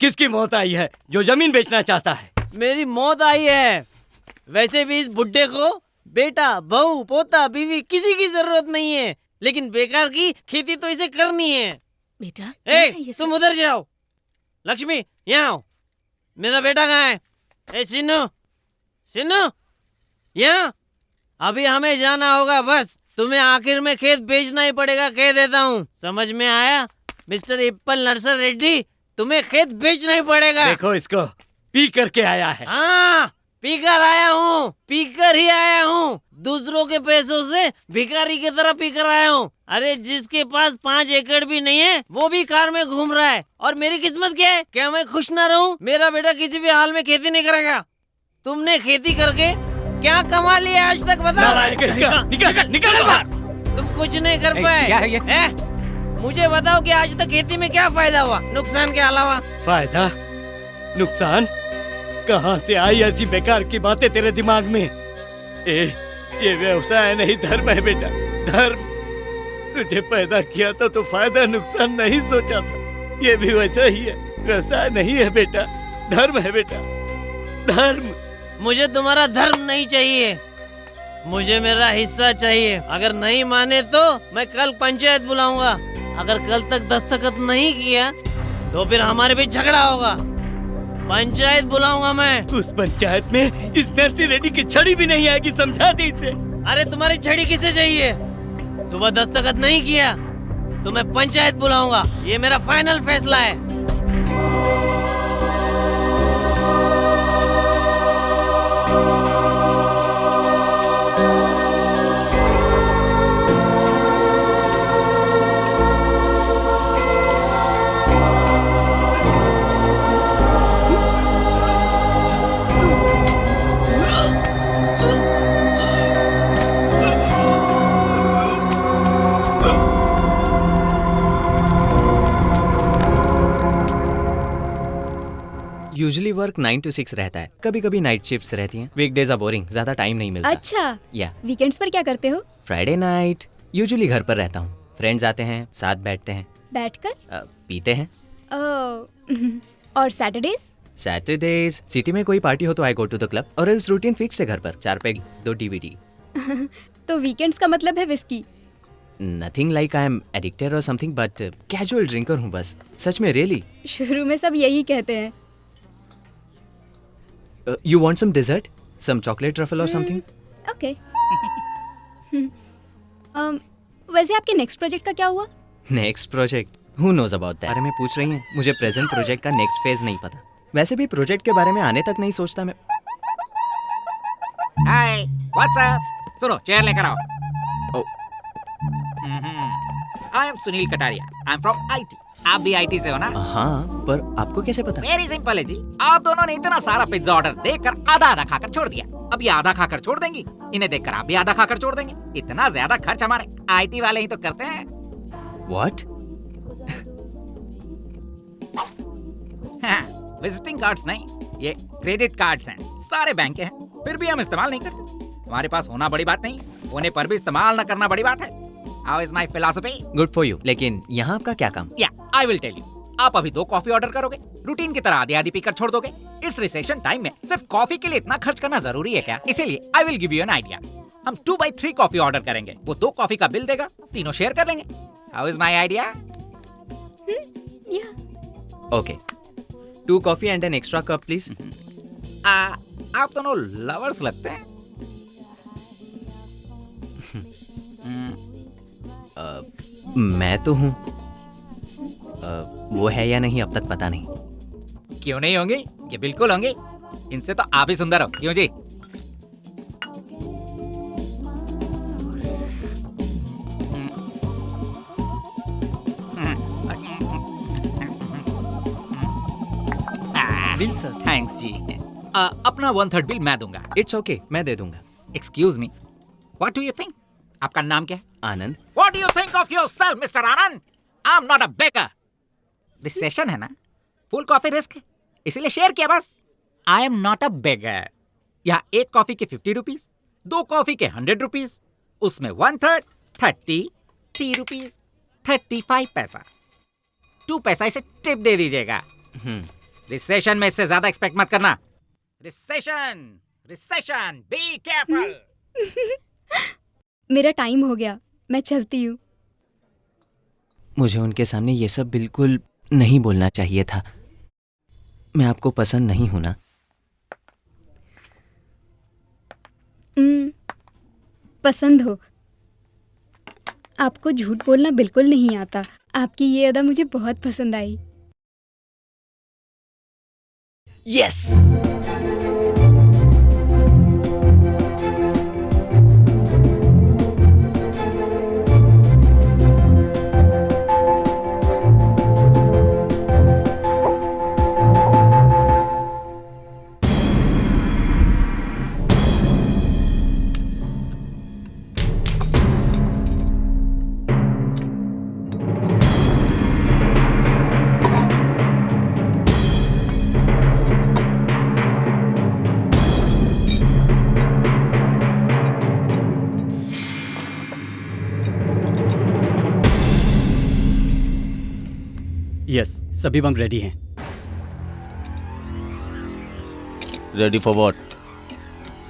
किसकी मौत आई है जो जमीन बेचना चाहता है? मेरी मौत आई है। वैसे भी इस बुड्ढे को बेटा, बहू, पोता, बीवी किसी की जरूरत नहीं है, लेकिन बेकार की खेती तो इसे करनी है। बेटा तुम उधर जाओ। लक्ष्मी यहाँ आओ। मेरा बेटा कहाँ है? ए सिन्नू, सिन्नू यहाँ। अभी हमें जाना होगा, बस तुम्हें आखिर में खेत बेचना ही पड़ेगा, कह देता हूँ। समझ में आया मिस्टर इप्पल नरसर रेड्डी? तुम्हें खेत बेचना ही पड़ेगा। देखो इसको, पी करके आया है। हाँ, पीकर आया हूँ, पीकर ही आया हूँ। दूसरों के पैसों से भिखारी की तरह पीकर आया हूँ। अरे जिसके पास 5 एकड़ भी नहीं है वो भी कार में घूम रहा है, और मेरी किस्मत क्या है? क्या मैं खुश ना रहूं? मेरा बेटा किसी भी हाल में खेती नहीं करेगा। तुमने खेती करके क्या कमा लिया आज तक, बताओ। निकल बाहर। तुम कुछ नहीं कर पाए। मुझे बताओ कि आज तक खेती में क्या फायदा हुआ नुकसान के अलावा? फायदा नुकसान कहाँ से आई ऐसी बेकार की बातें तेरे दिमाग में? ये व्यवसाय नहीं, धर्म है बेटा, धर्म। तुझे पैदा किया था तो फायदा नुकसान नहीं सोचा था। ये भी वैसा ही है, व्यवसाय नहीं है बेटा, धर्म है बेटा, धर्म। मुझे तुम्हारा धर्म नहीं चाहिए, मुझे मेरा हिस्सा चाहिए। अगर नहीं माने तो मैं कल पंचायत बुलाऊंगा। अगर कल तक दस्तखत नहीं किया तो फिर हमारे बीच झगड़ा होगा। पंचायत बुलाऊंगा मैं। उस पंचायत में इस नरसी रेड्डी की छड़ी भी नहीं आएगी, समझा दे इसे। अरे तुम्हारी छड़ी किसे चाहिए? सुबह दस्तखत नहीं किया तो मैं पंचायत बुलाऊंगा, ये मेरा फाइनल फैसला है। यूजुअली वर्क 9 to 6 रहता है, कभी कभी नाइट शिफ्ट्स रहती हैं। वीकडेज आर बोरिंग, ज्यादा टाइम नहीं मिलता। अच्छा, या वीकेंड्स पर क्या करते हो? फ्राइडे नाइट यूजुअली घर पर रहता हूँ। फ्रेंड्स आते हैं, साथ बैठते हैं, बैठकर पीते हैं। और सैटरडेज? सैटरडेज सिटी में कोई पार्टी हो तो आई गो टू द क्लब, और इस रूटीन फिक्स है घर पर। 4 पैग 2 DVD। तो वीकेंड्स का मतलब है whisky? Nothing like I am addicted और समथिंग, बट कैजुअल ड्रिंकर हूँ बस। सच में, रियली। शुरू में सब यही कहते हैं। You want some dessert? Some chocolate truffle or something? Okay. वैसे आपके नेक्स्ट प्रोजेक्ट का क्या हुआ? Next project? Who knows about that? बारे में पूछ रही हैं? मुझे प्रेजेंट प्रोजेक्ट का नेक्स्ट फेज नहीं पता। वैसे भी प्रोजेक्ट के बारे में आने तक नहीं सोचता मैं। हाय, व्हाट्स अप? सुनो, चेयर लेकर आओ। I am Sunil Kataria, I am from IT। आप भी IT से हो ना? हाँ, पर आपको कैसे पता? वेरी सिंपल है जी। आप दोनों ने इतना सारा पिज्जा ऑर्डर देकर आधा आधा खाकर छोड़ दिया। अब ये आधा खाकर छोड़ देंगी, इन्हें देखकर आप भी आधा खाकर छोड़ देंगे। इतना ज्यादा खर्च हमारे IT वाले ही तो करते हैं। What? विजिटिंग कार्ड्स नहीं, ये क्रेडिट कार्ड्स हैं। सारे बैंक के हैं, फिर भी हम इस्तेमाल नहीं करते। हमारे पास होना बड़ी बात नहीं, होने पर भी इस्तेमाल न करना बड़ी बात है। How is my philosophy? Good for you. लेकिन यहाँ आपका क्या काम? Yeah, I will tell you. आप अभी 2 कॉफी ऑर्डर करोगे, रूटीन की तरह आधी आधी पीकर छोड़ दोगे। इस रिसेशन टाइम में सिर्फ कॉफी के लिए इतना खर्च करना जरूरी है क्या? इसीलिए I will give you an idea. हम 2x3 कॉफी ऑर्डर करेंगे, वो 2 कॉफी का बिल देगा, तीनों शेयर कर लेंगे। How is my idea? Yeah. Okay. 2 coffee and an extra cup, please. आप दोनों लवर्स लगते हैं। मैं तो हूँ, वो है या नहीं अब तक पता नहीं। क्यों नहीं होंगे? ये बिल्कुल होंगे। इनसे तो आप ही सुंदर हो, क्यों जी? Bill sir. थैंक्स जी। अपना 1/3 बिल मैं दूंगा। इट्स ओके, मैं दे दूंगा। Excuse me, what do you think? आपका नाम क्या है? Anand. What do you think of yourself mister Anand? I am not a beggar. Recession है ना, फुल कॉफी रिस्क, इसीलिए शेयर किया बस। I am not a beggar. यहाँ एक कॉफी के 50 रुपीज, 2 कॉफी के 100 रुपीज, उसमें 1/3 33 रुपीज 35 पैसा, 2 पैसा इसे टिप दे दीजिएगा। रिसेशन में इससे ज्यादा एक्सपेक्ट मत करना। Recession, recession, be careful. मेरा टाइम हो गया, मैं चलती हूँ। मुझे उनके सामने ये सब बिल्कुल नहीं बोलना चाहिए था। मैं आपको पसंद नहीं हूं ना। पसंद हो। आपको झूठ बोलना बिल्कुल नहीं आता। आपकी ये अदा मुझे बहुत पसंद आई। यस। यस, सभी बंक रेडी हैं। Ready for what?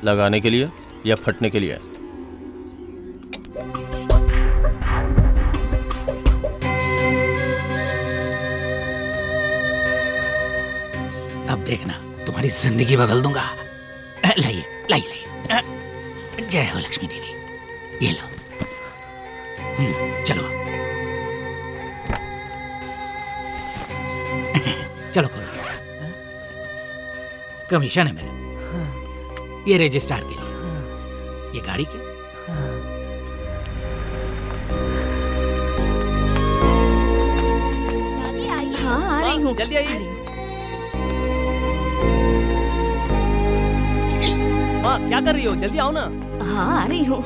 लगाने के लिए या फटने के लिए? अब देखना, तुम्हारी जिंदगी बदल दूंगा। लाइए लाइए लाइए। जय हो लक्ष्मी देवी। ये लो। चलो चलो खोलो। कमीशन है मेरा। ये रजिस्ट्रार के लिए, ये गाड़ी के। हाँ आ रही हूँ। जल्दी आइए। माँ क्या कर रही हो? जल्दी आओ ना। हाँ आ रही हूँ।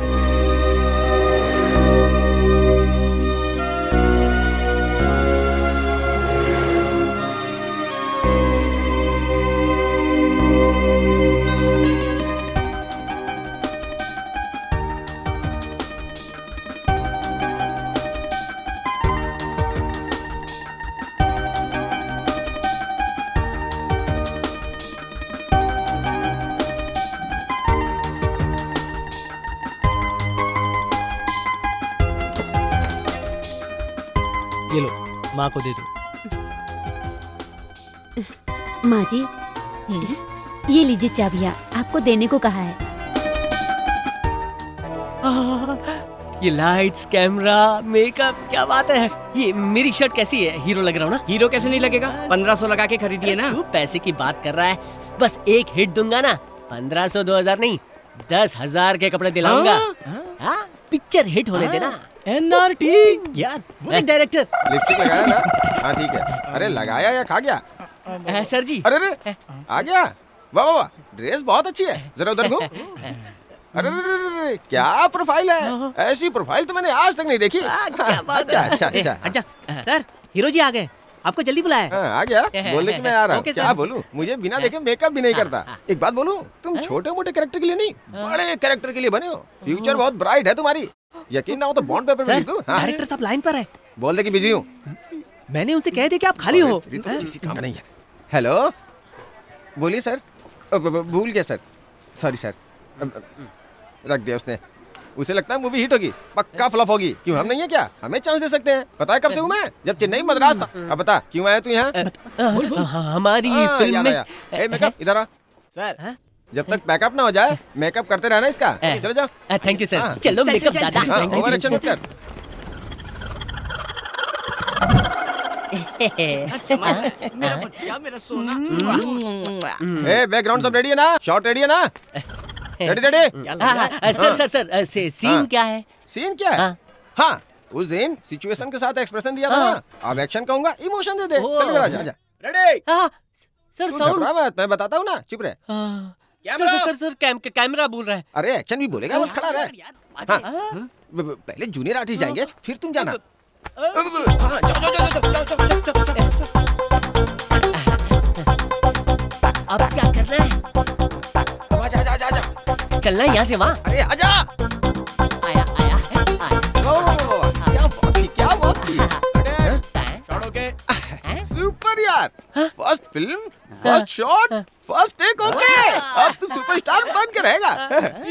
ये लो, माँ को दे दो। माँ जी, ये लीजिए चाबियाँ, आपको देने को कहा है। ये लाइट्स, कैमरा, मेकअप, क्या बात है। ये मेरी शर्ट कैसी है? हीरो लग रहा हूँ ना? हीरो कैसे नहीं लगेगा? 1500 लगा के खरीदिए ना। तू पैसे की बात कर रहा है। बस एक हिट दूंगा ना, 1500 2000 नहीं, 10,000 के कपड़े दिलाऊंगा। हाँ, पिक्चर हिट होने देना। एनआरटी यार, वो डायरेक्टर। लिपस्टिक लगाया ना? हाँ ठीक है। अरे लगाया या खा गया? सर जी। अरे अरे आ गया। वाह वाह वाह, ड्रेस बहुत अच्छी है। जरा उधर घूम। अरे अरे क्या प्रोफाइल है? ऐसी प्रोफाइल तो मैंने आज तक नहीं देखी। अच्छा अच्छा अच्छा। अच्छा सर, हीरो जी आ गए, आपको जल्दी बुलाया। आ गया? बोले कि मैं आ रहा हूँ। ओके क्या बोलूँ? मुझे बिना देखे मेकअप भी नहीं करता। एक बात बोलूँ, तुम छोटे मोटे कैरेक्टर के लिए नहीं, बड़े कैरेक्टर के लिए बने हो। फ्यूचर बहुत ब्राइट है तुम्हारी। यकीन ना हो तो बॉन्ड पेपर में लिख दूं। डायरेक्टर साहब लाइन पर है। बोल दे कि बिजी हूँ। मैंने उनसे कह दिया कि आप खाली हो। किसी काम नहीं है। हेलो, बोलिए सर। भूल गया सर, सॉरी सर। रख दिया उसने। उसे लगता है मूवी हिट होगी, पक्का फ्लॉप होगी। क्यों, हम नहीं है क्या? हमें चांस दे सकते हैं। पता है कब से हूँ मैं? जब चेन्नई मद्रास था। अब बता क्यों आया तू यहाँ? हमारी फिल्म में। मेकअप इधर आ सर। जब तक पैकअप ना हो जाए मेकअप करते रहना इसका। चलो जाओ। Thank you sir. चलो मेकअप दादा। ओवर एक्शन मत कर। मेरा बच्चा, मेरा सोना। ए बैकग्राउंड सब रेडी है ना? शॉट रेडी है ना? Ready ready. Sir sir sir, scene क्या है? सीन क्या है? हाँ, उस दिन सिचुएशन के साथ एक्सप्रेशन दिया था ना। अब एक्शन कहूंगा, इमोशन दे दे। चल इधर आ जा। रेडी? सर तू साउंड घबरा मत, मैं बताता हूँ ना, चुप रहे। कैमरा बोल रहा है। अरे एक्शन भी बोलेगा, बस खड़ा रहे। हाँ, पहले जूनियर आर्टिस्ट जाएंगे, फिर तुम जाना। हाँ, जाओ। अब क्या करना है? जा। चलना है यहाँ से वहाँ। अरे आजा। आया। क्या बात की। Shot okay. सुपर यार, first film, first shot, first take okay. अब तू सुपरस्टार बन के रहेगा।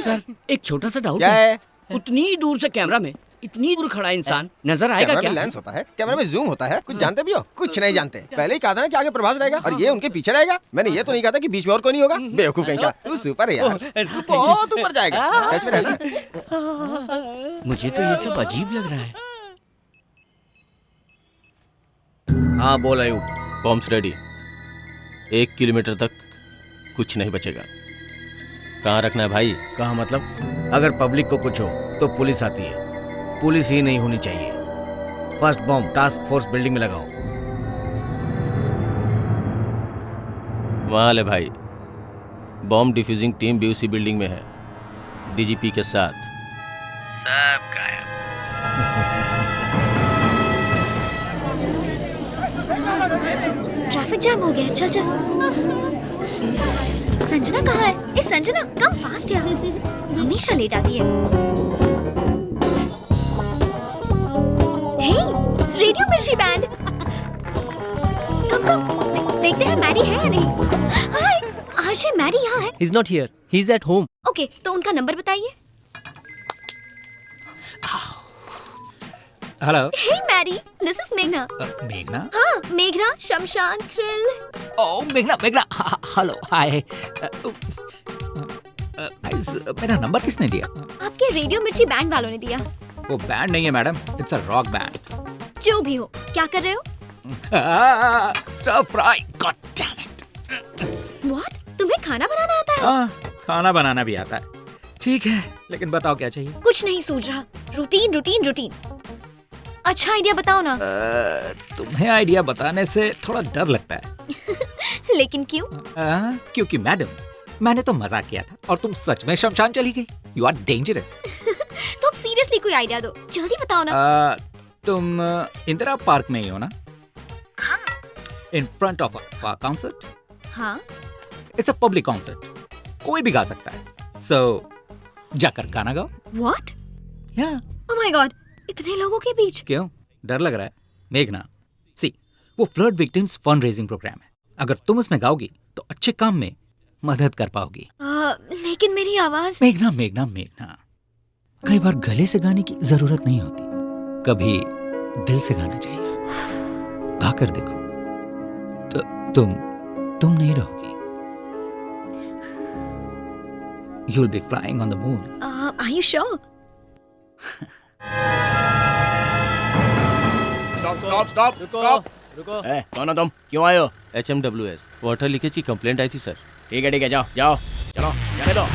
सर एक छोटा सा डाउट क्या है? उतनी दूर से कैमरा में इतनी दूर खड़ा इंसान नजर आएगा कैमरा क्या? में लेंस होता है, कैमरा में जूम होता है। कुछ जानते भी हो? कुछ नहीं जानते। पहले ही कहा था ना कि आगे प्रभास रहेगा और ये उनके पीछे रहेगा। मैंने ये तो नहीं कहा था कि बीच में और कोई नहीं होगा। बेवकूफ कहीं का। तू सुपर है यार, बहुत ऊपर जाएगा। टच में रहना। मुझे तो ये सब अजीब लग रहा है। हाँ बोल आयुब। Bombs ready. 1 किलोमीटर तक कुछ नहीं बचेगा। कहाँ रखना है भाई? कहाँ मतलब? अगर पब्लिक को कुछ हो तो पुलिस आती है। पुलिस ही नहीं होनी चाहिए। First bomb task force building में लगाओ। वहाँ ले भाई। बॉम्ब डिफ्यूजिंग टीम बीयूसी बिल्डिंग में है, डीजीपी के साथ। सब गायब। ट्रैफिक जैम हो गया, चल। संजना कहाँ है? ए संजना, कम फास्ट यार, हमेशा लेट आती है। हे, रेडियो मिर्ची बैंड। कम, देखते हैं मैरी है या नहीं। हाय, आशा मैरी यहाँ है। He's not here. He's at home. Okay, तो उनका नंबर बताइए। Hello. Hey Mary, this is मेघना। मेघना? हाँ, मेघना, शमशान, थ्रिल। ओह मेघना, हेलो, हाय। मेरा नंबर किसने दिया? आपके रेडियो मिर्ची बैंड वालों ने दिया। वो बैंड नहीं है madam, it's a rock band. जो भी हो, क्या कर रहे हो? Stir fry, god damn it. What? तुम्हें खाना बनाना आता है? हाँ, खाना बनाना भी आता है। ठीक है, लेकिन बताओ क्या चाहिए? कुछ नहीं सूझ रहा। रूटीन। अच्छा आइडिया बताओ ना। तुम्हें आइडिया बताने से थोड़ा डर लगता है। लेकिन क्यों? क्योंकि मैडम, मैंने तो मजाक किया था और तुम सच में शमशान चली गई। You are dangerous. तो अब सीरियसली कोई आइडिया दो, जल्दी बताओ ना। तुम इंदिरा पार्क में ही हो ना? हाँ। In front of a concert. हाँ। इट्स अ पब्लिक कॉन्सर्ट, कोई भी गा सकता है। सो जाकर गाना गाओ। व्हाट? या। ओह माय गॉड, इतने लोगों के बीच। क्यों डर लग रहा है? मेघना, सी, वो flood victims fund raising program है। अगर तुम उसमें गाओगी तो अच्छे काम में मदद कर पाओगी। लेकिन मेरी आवाज। मेघना, कई बार गले से गाने की जरूरत नहीं होती, कभी दिल से गाना चाहिए। गा कर देखो, तो तुम नहीं रहोगी। You'll be flying on the moon. Are you sure? Stop. रुको। कौन हो तुम? क्यों आए हो? HMWS वाटर लीकेज की कंप्लेंट आई थी सर। ठीक है, जाओ। चलो, जाने दो।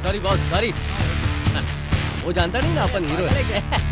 Sorry boss, sorry. वो जानता नहीं ना अपन हीरो है।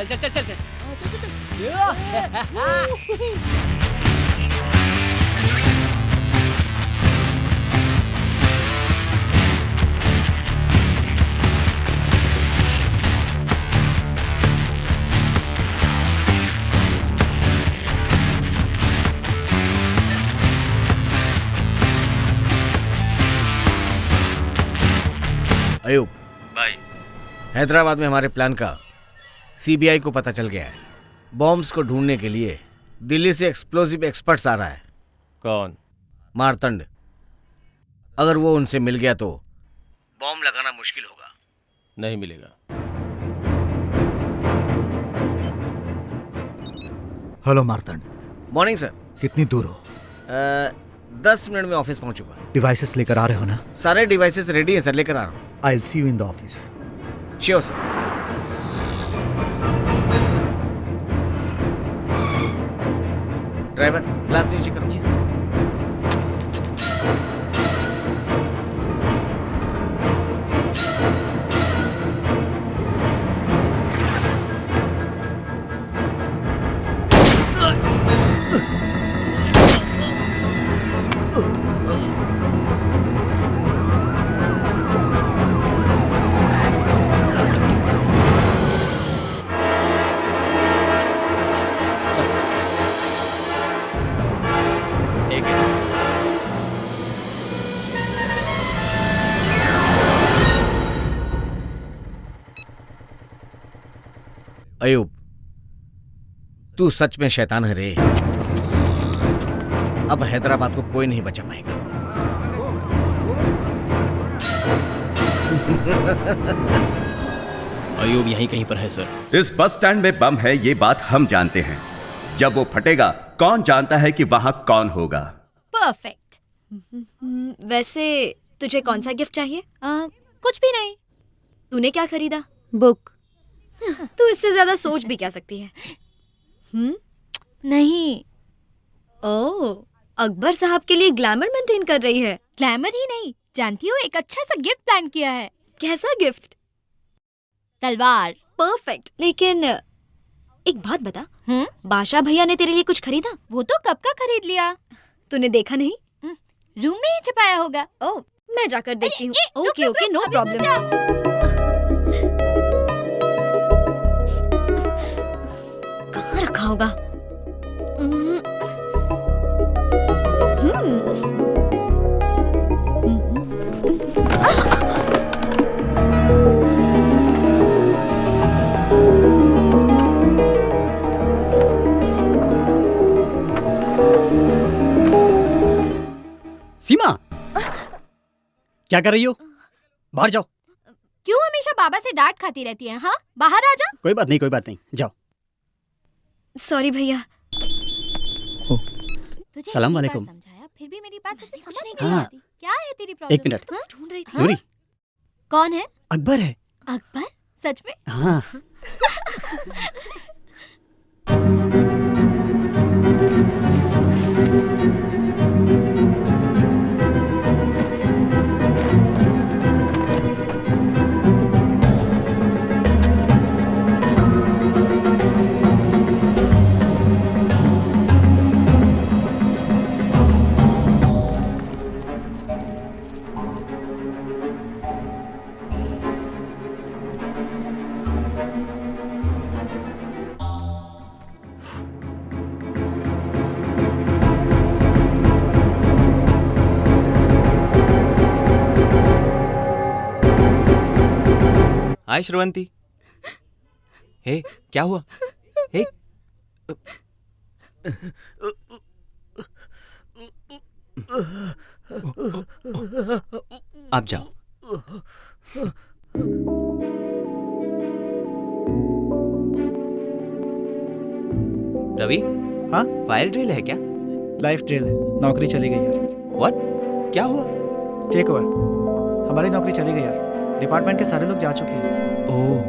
चल चल चल चल अयूब भाई, हैदराबाद में हमारे प्लान का सीबीआई को पता चल गया है। बॉम्ब्स को ढूंढने के लिए दिल्ली से एक्सप्लोसिव एक्सपर्ट्स आ रहा है। कौन? मारतंड। अगर वो उनसे मिल गया तो बॉम्ब लगाना मुश्किल होगा। नहीं मिलेगा। हेलो मार्तंड। Morning sir. कितनी दूर हो? 10 मिनट में ऑफिस पहुंचूंगा। डिवाइसेस लेकर आ रहे हो ना? सारे डिवाइसेस रेडी हैं सर, लेकर आ रहा हूँ। I will see you in the office. Sure sir. Driver glass नीचे करो। जी सर। अयूब, तू सच में शैतान है रे। अब हैदराबाद को कोई नहीं बचा पाएगा। अयूब यहीं कहीं पर है सर। इस बस स्टैंड में बम है, ये बात हम जानते हैं। जब वो फटेगा, कौन जानता है कि वहां कौन होगा। परफेक्ट। वैसे तुझे कौन सा गिफ्ट चाहिए? कुछ भी नहीं। तूने क्या खरीदा? बुक। तू इससे ज्यादा सोच भी क्या सकती है? नहीं। ओह, अकबर साहब के लिए ग्लैमर मेंटेन कर रही है। ग्लैमर ही नहीं, जानती हो, एक अच्छा सा गिफ्ट प्लान किया है। कैसा गिफ्ट? तलवार। परफेक्ट। लेकिन एक बात बता, बादशाह भैया ने तेरे लिए कुछ खरीदा? वो तो कब का खरीद लिया। तूने देखा नहीं? रूम में ही छुपाया होगा। ओह, मैं जाकर देखती हूँ। Okay okay, no problem. कहाँ रखा होगा? सीमा, क्या कर रही हो? बाहर जाओ। क्यों हमेशा बाबा से डांट खाती रहती है? हाँ, बाहर आ जा। कोई बात नहीं, कोई बात नहीं, जाओ। सॉरी भैया। तुझे सलाम इतनी बार वालेकुम। समझाया, फिर भी मेरी बात तुझे समझ नहीं हाँ। आती। क्या है तेरी प्रॉब्लम? एक मिनट। हाँ? ढूंढ रही थी। नूरी, कौन है? अकबर है। अकबर? सच में? हाँ। हाय श्रवंती। हे, क्या हुआ? हे, आप जाओ। रवि, हाँ? फायर ड्रिल है क्या? लाइफ ड्रिल है। नौकरी चली गई यार। व्हाट? क्या हुआ? Take over. हमारी नौकरी चली गई यार। डिपार्टमेंट के सारे लोग जा चुके हैं। ओह,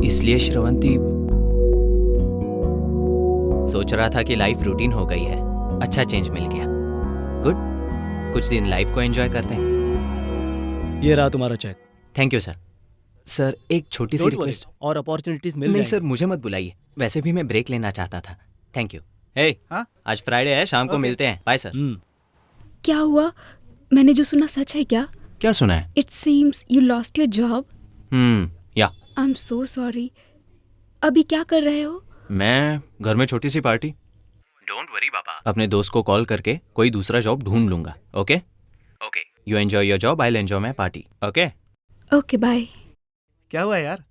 इसलिए श्रवंती सोच रहा था कि लाइफ रूटीन हो गई है। अच्छा चेंज मिल गया। गुड। कुछ दिन लाइफ को एंजॉय करते हैं। ये रहा तुम्हारा check. Thank you sir. Sir एक छोटी सी Don't worry, रिक्वेस्ट। और अपॉर्चुनिटीज मिल नहीं जाएंगी। सर मुझे मत बुलाइए, वैसे भी मैं ब्रेक लेना चाहता था। Thank you. हे आज फ्राइडे है, शाम को मिलते हैं। Bye sir. क्या हुआ? मैंने जो सुना सच है क्या? क्या सुना है? It seems you lost your job. या आई एम सो सॉरी। अभी क्या कर रहे हो? मैं घर में छोटी सी पार्टी। डोंट वरी पापा। अपने दोस्त को कॉल करके कोई दूसरा जॉब ढूंढ लूंगा। Okay okay, you enjoy your job, I will enjoy my party. Okay okay bye. क्या हुआ यार?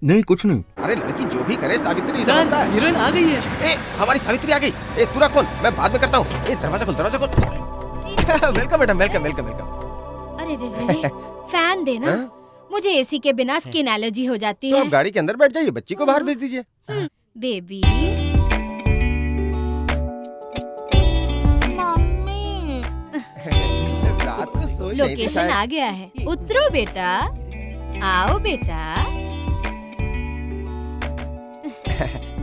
नहीं कुछ नहीं। अरे लड़की जो भी करे सावित्री सर, समझता है। हीरोइन आ गई है। ए हमारी सावित्री आ गई। ए तू रख फोन, मैं बाद में करता हूँ। ए दरवाजा खोल, दरवाजा खोल। Welcome madam, welcome welcome welcome. अरे रे रे, फैन देना। मुझे एसी के बिना स्किन एलर्जी हो जाती तो है। आप गाड़ी के अंदर बैठ जाइए, बच्ची को बाहर भेज दीजिए। बेबी रात को सोई नहीं थी लोकेशन शायद। आ गया है, उतरो बेटा। आओ बेटा।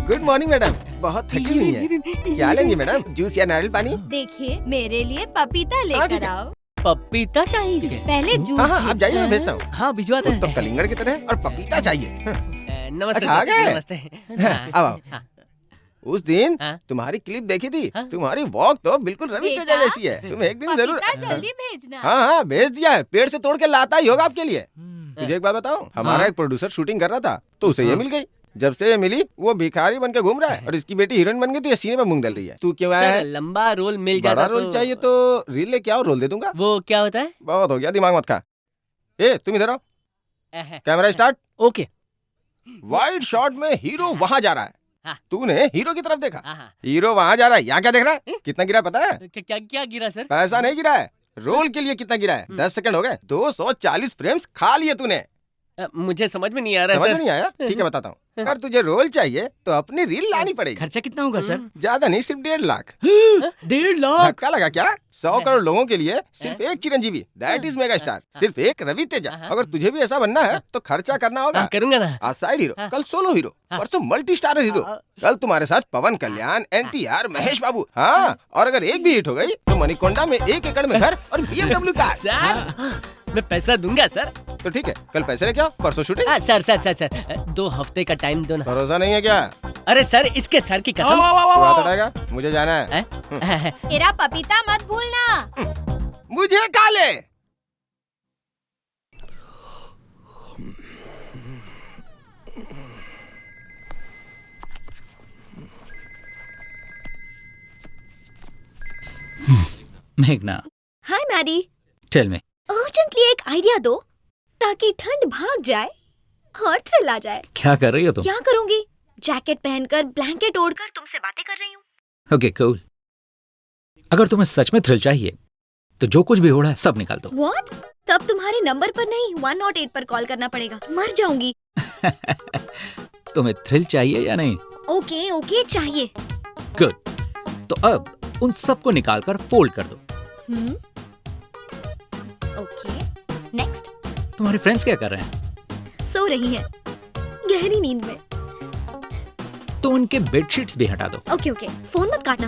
गुड मॉर्निंग मैडम, बहुत थकी हुई है। क्या लेंगी मैडम, जूस या नारियल पानी? देखिए मेरे लिए पपीता लेकर आओ। पपीता चाहिए? पहले जूस हाँ हाँ आप जाइए, मैं भेजना भेजता हूँ। हाँ भिजवाते हैं। तो कलिंगड़ की तरह और पपीता चाहिए। नमस्ते अच्छा, आ सर, गए? नमस्ते। आओ आओ। उस दिन तुम्हारी क्लिप देखी थी, तुम्हारी वॉक तो बिल्कुल रवि तेजा जैसी है। तुम एक दिन जरूर। पपीता जल्दी भेजना। हाँ हाँ भेज दिया है, पेड़ से तोड़ के लाता ही होगा आपके लिए। मुझे एक बात बताओ, हमारा एक प्रोड्यूसर शूटिंग कर रहा था तो उसे ये मिल गई। जब से ये मिली वो भिखारी बन के घूम रहा है और इसकी बेटी हीरोइन बन गई तो ये सीने पे मूंग डल रही है। तू क्यों आया सर है? लंबा रोल मिल बड़ा जाता रोल चाहिए तो रील लेके आओ, रोल दे दूंगा। वो क्या होता है? बहुत हो गया, दिमाग मत खा। ए तुम इधर आओ, camera start. Okay. Wide shot में हीरो वहां जा रहा है। हाँ। तूने हीरो की तरफ देखा, हीरो वहां जा रहा है। यहाँ क्या देख रहा है? कितना गिरा पता है? क्या क्या गिरा सर? पैसा नहीं गिरा है, रोल के लिए कितना गिरा है? 10 सेकंड हो गए, 240 फ्रेम्स खा लिए तूने। मुझे समझ में नहीं आ रहा समझ सर। में नहीं आया? ठीक है बताता हूँ। अगर तुझे रोल चाहिए तो अपनी रील लानी पड़ेगी। खर्चा कितना होगा सर? ज्यादा नहीं, सिर्फ 1.5 लाख। 1.5 लाख? धक्का लगा क्या? 100 करोड़ लोगों के लिए सिर्फ एक Chiranjeevi, that is mega star, सिर्फ एक रवि तेजा। अगर तुझे भी ऐसा बनना है तो खर्चा करना होगा। करूंगा ना। आज साइड हीरो, कल सोलो हीरो, परसों मल्टी स्टारर हीरो, कल तुम्हारे साथ पवन कल्याण, NTR, महेश बाबू। हाँ, और अगर एक भी हिट हो गई तो मणिकोंडा में 1 एकड़ में घर और BMW कार। सर मैं पैसा दूंगा सर। तो ठीक है, कल पैसे लेके आओ, परसों shooting. Sir sir sir sir 2 हफ्ते का टाइम दो ना। भरोसा नहीं है क्या? अरे सर इसके सर की कसम। तू हाथ हटाएगा? मुझे जाना है। मेरा पपीता मत भूलना। मुझे काले। मेघना, hi Maddy. Tell me. Urgently एक आइडिया दो ताकि ठंड भाग जाए और थ्रिल आ जाए। क्या कर रही हो तुम? क्या करूंगी? जैकेट पहनकर ब्लैंकेट ओढ़कर तुमसे बातें कर रही हूँ। Okay cool. अगर तुम्हें सच में थ्रिल चाहिए तो जो कुछ भी हो रहा है सब निकाल दो। व्हाट? तब तुम्हारे नंबर पर नहीं 108 पर कॉल करना पड़ेगा। मर जाऊंगी। तुम्हें थ्रिल चाहिए या नहीं? ओके ओके चाहिए। गुड। तो अब उन सबको निकालकर फोल्ड कर दो। Okay next. तुम्हारे फ्रेंड्स क्या कर रहे हैं? सो रही हैं गहरी नींद में। तो उनके बेडशीट्स भी हटा दो। ओके ओके, फोन मत काटना।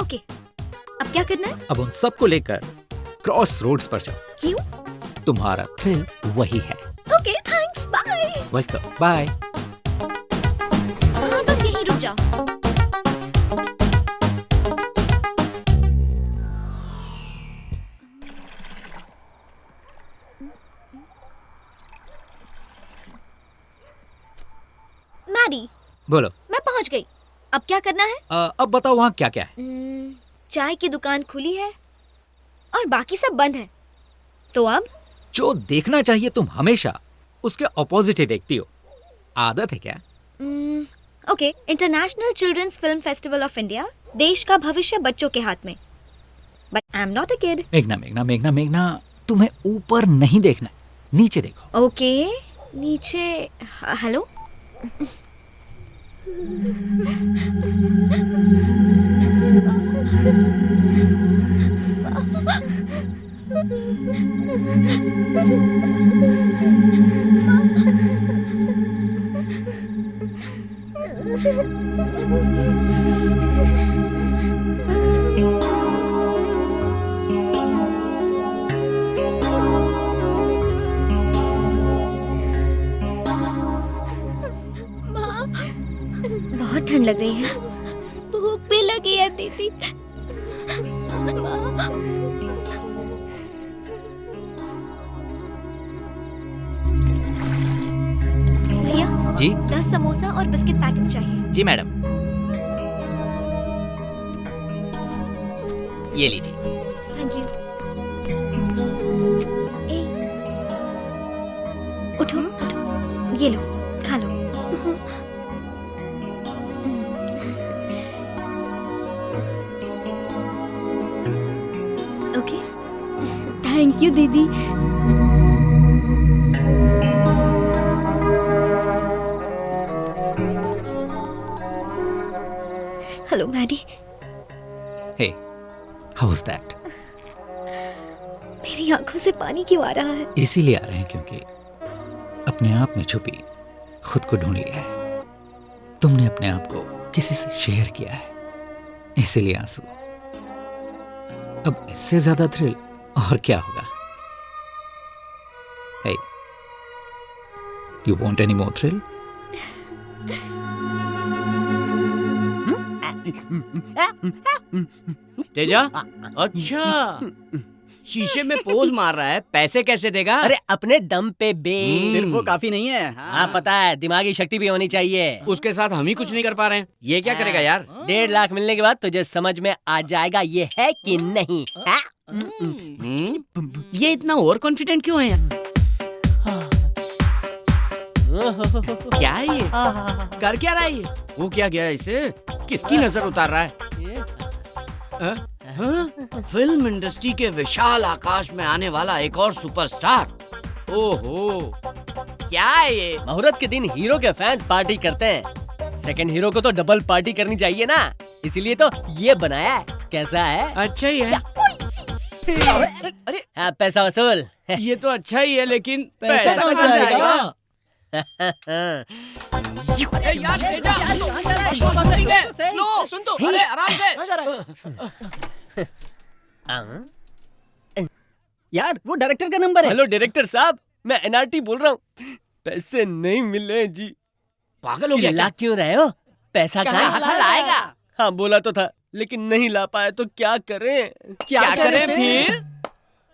ओके, अब क्या करना है? अब उन सबको लेकर क्रॉस रोड्स पर जाओ। क्यों? तुम्हारा थ्रिल वही है। Okay thanks, bye. Welcome, bye. हाँ बस यहीं रुक जाओ। मैडी, बोलो। मैं पहुंच गई। अब क्या करना है? अब बताओ वहाँ क्या क्या है? चाय की दुकान खुली है और बाकी सब बंद है। तो अब जो देखना चाहिए तुम हमेशा उसके ऑपोजिट ही देखती हो। आदत है क्या? Okay, international children's film festival of India. देश का भविष्य बच्चों के हाथ में। But I am not a kid. मेघना मेघना मेघना मेघना, तुम्हें ऊपर नहीं देखना, नीचे देखो। ओके, नीचे। हेलो। ठंड लग रही है। भूख भी लगी है दीदी। भैया जी 10 समोसा और बिस्किट पैकेट्स चाहिए। जी मैडम, ये लीजिए। Thank you. उठो उठो, ये लो खा लो। ओके थैंक यू दीदी। Hello Maddy. Hey, how was that? मेरी आंखों से पानी क्यों आ रहा है? इसीलिए आ रहे हैं क्योंकि अपने आप में छुपी खुद को ढूंढ लिया है। तुमने अपने आप को किसी से शेयर किया है, इसीलिए आंसू। अब इससे ज्यादा थ्रिल और क्या होगा? Hey, you want any more thrill? Teja, अच्छा शीशे में पोज मार रहा है, पैसे कैसे देगा? अरे अपने दम पे बे। सिर्फ वो काफी नहीं है। हाँ पता है, दिमागी शक्ति भी होनी चाहिए। उसके साथ हम ही कुछ नहीं कर पा रहे हैं, ये क्या करेगा यार? 1.5 लाख मिलने के बाद तुझे समझ में आ जाएगा ये है कि नहीं। ये इतना ओवर कॉन्फिडेंट क्यों है यार? क्या है ये? कर क्या रहा है ये? वो क्या गया इसे? किसकी नजर उतार रहा है? फिल्म इंडस्ट्री के विशाल आकाश में आने वाला एक और सुपरस्टार। ओहो, क्या है ये? मुहूर्त के दिन हीरो के फैंस पार्टी करते हैं, सेकंड हीरो को तो डबल पार्टी करनी चाहिए ना, इसीलिए तो ये बनाया है। कैसा है? अच्छा ही है। अरे हाँ, पैसा वसूल। ये तो अच्छा ही है, लेकिन पैसा कहाँ कहाँ से से आएगा? सुन तो, अरे आराम से। यार वो डायरेक्टर का नंबर है। हेलो डायरेक्टर साहब, मैं एनआरटी बोल रहा हूँ। पैसे नहीं मिल रहे जी। पागल हो गया चिल्ला क्यों रहे हो? पैसा कहाँ लाएगा? हाँ बोला तो था, लेकिन नहीं ला पाया तो क्या करें? क्या करें फिर?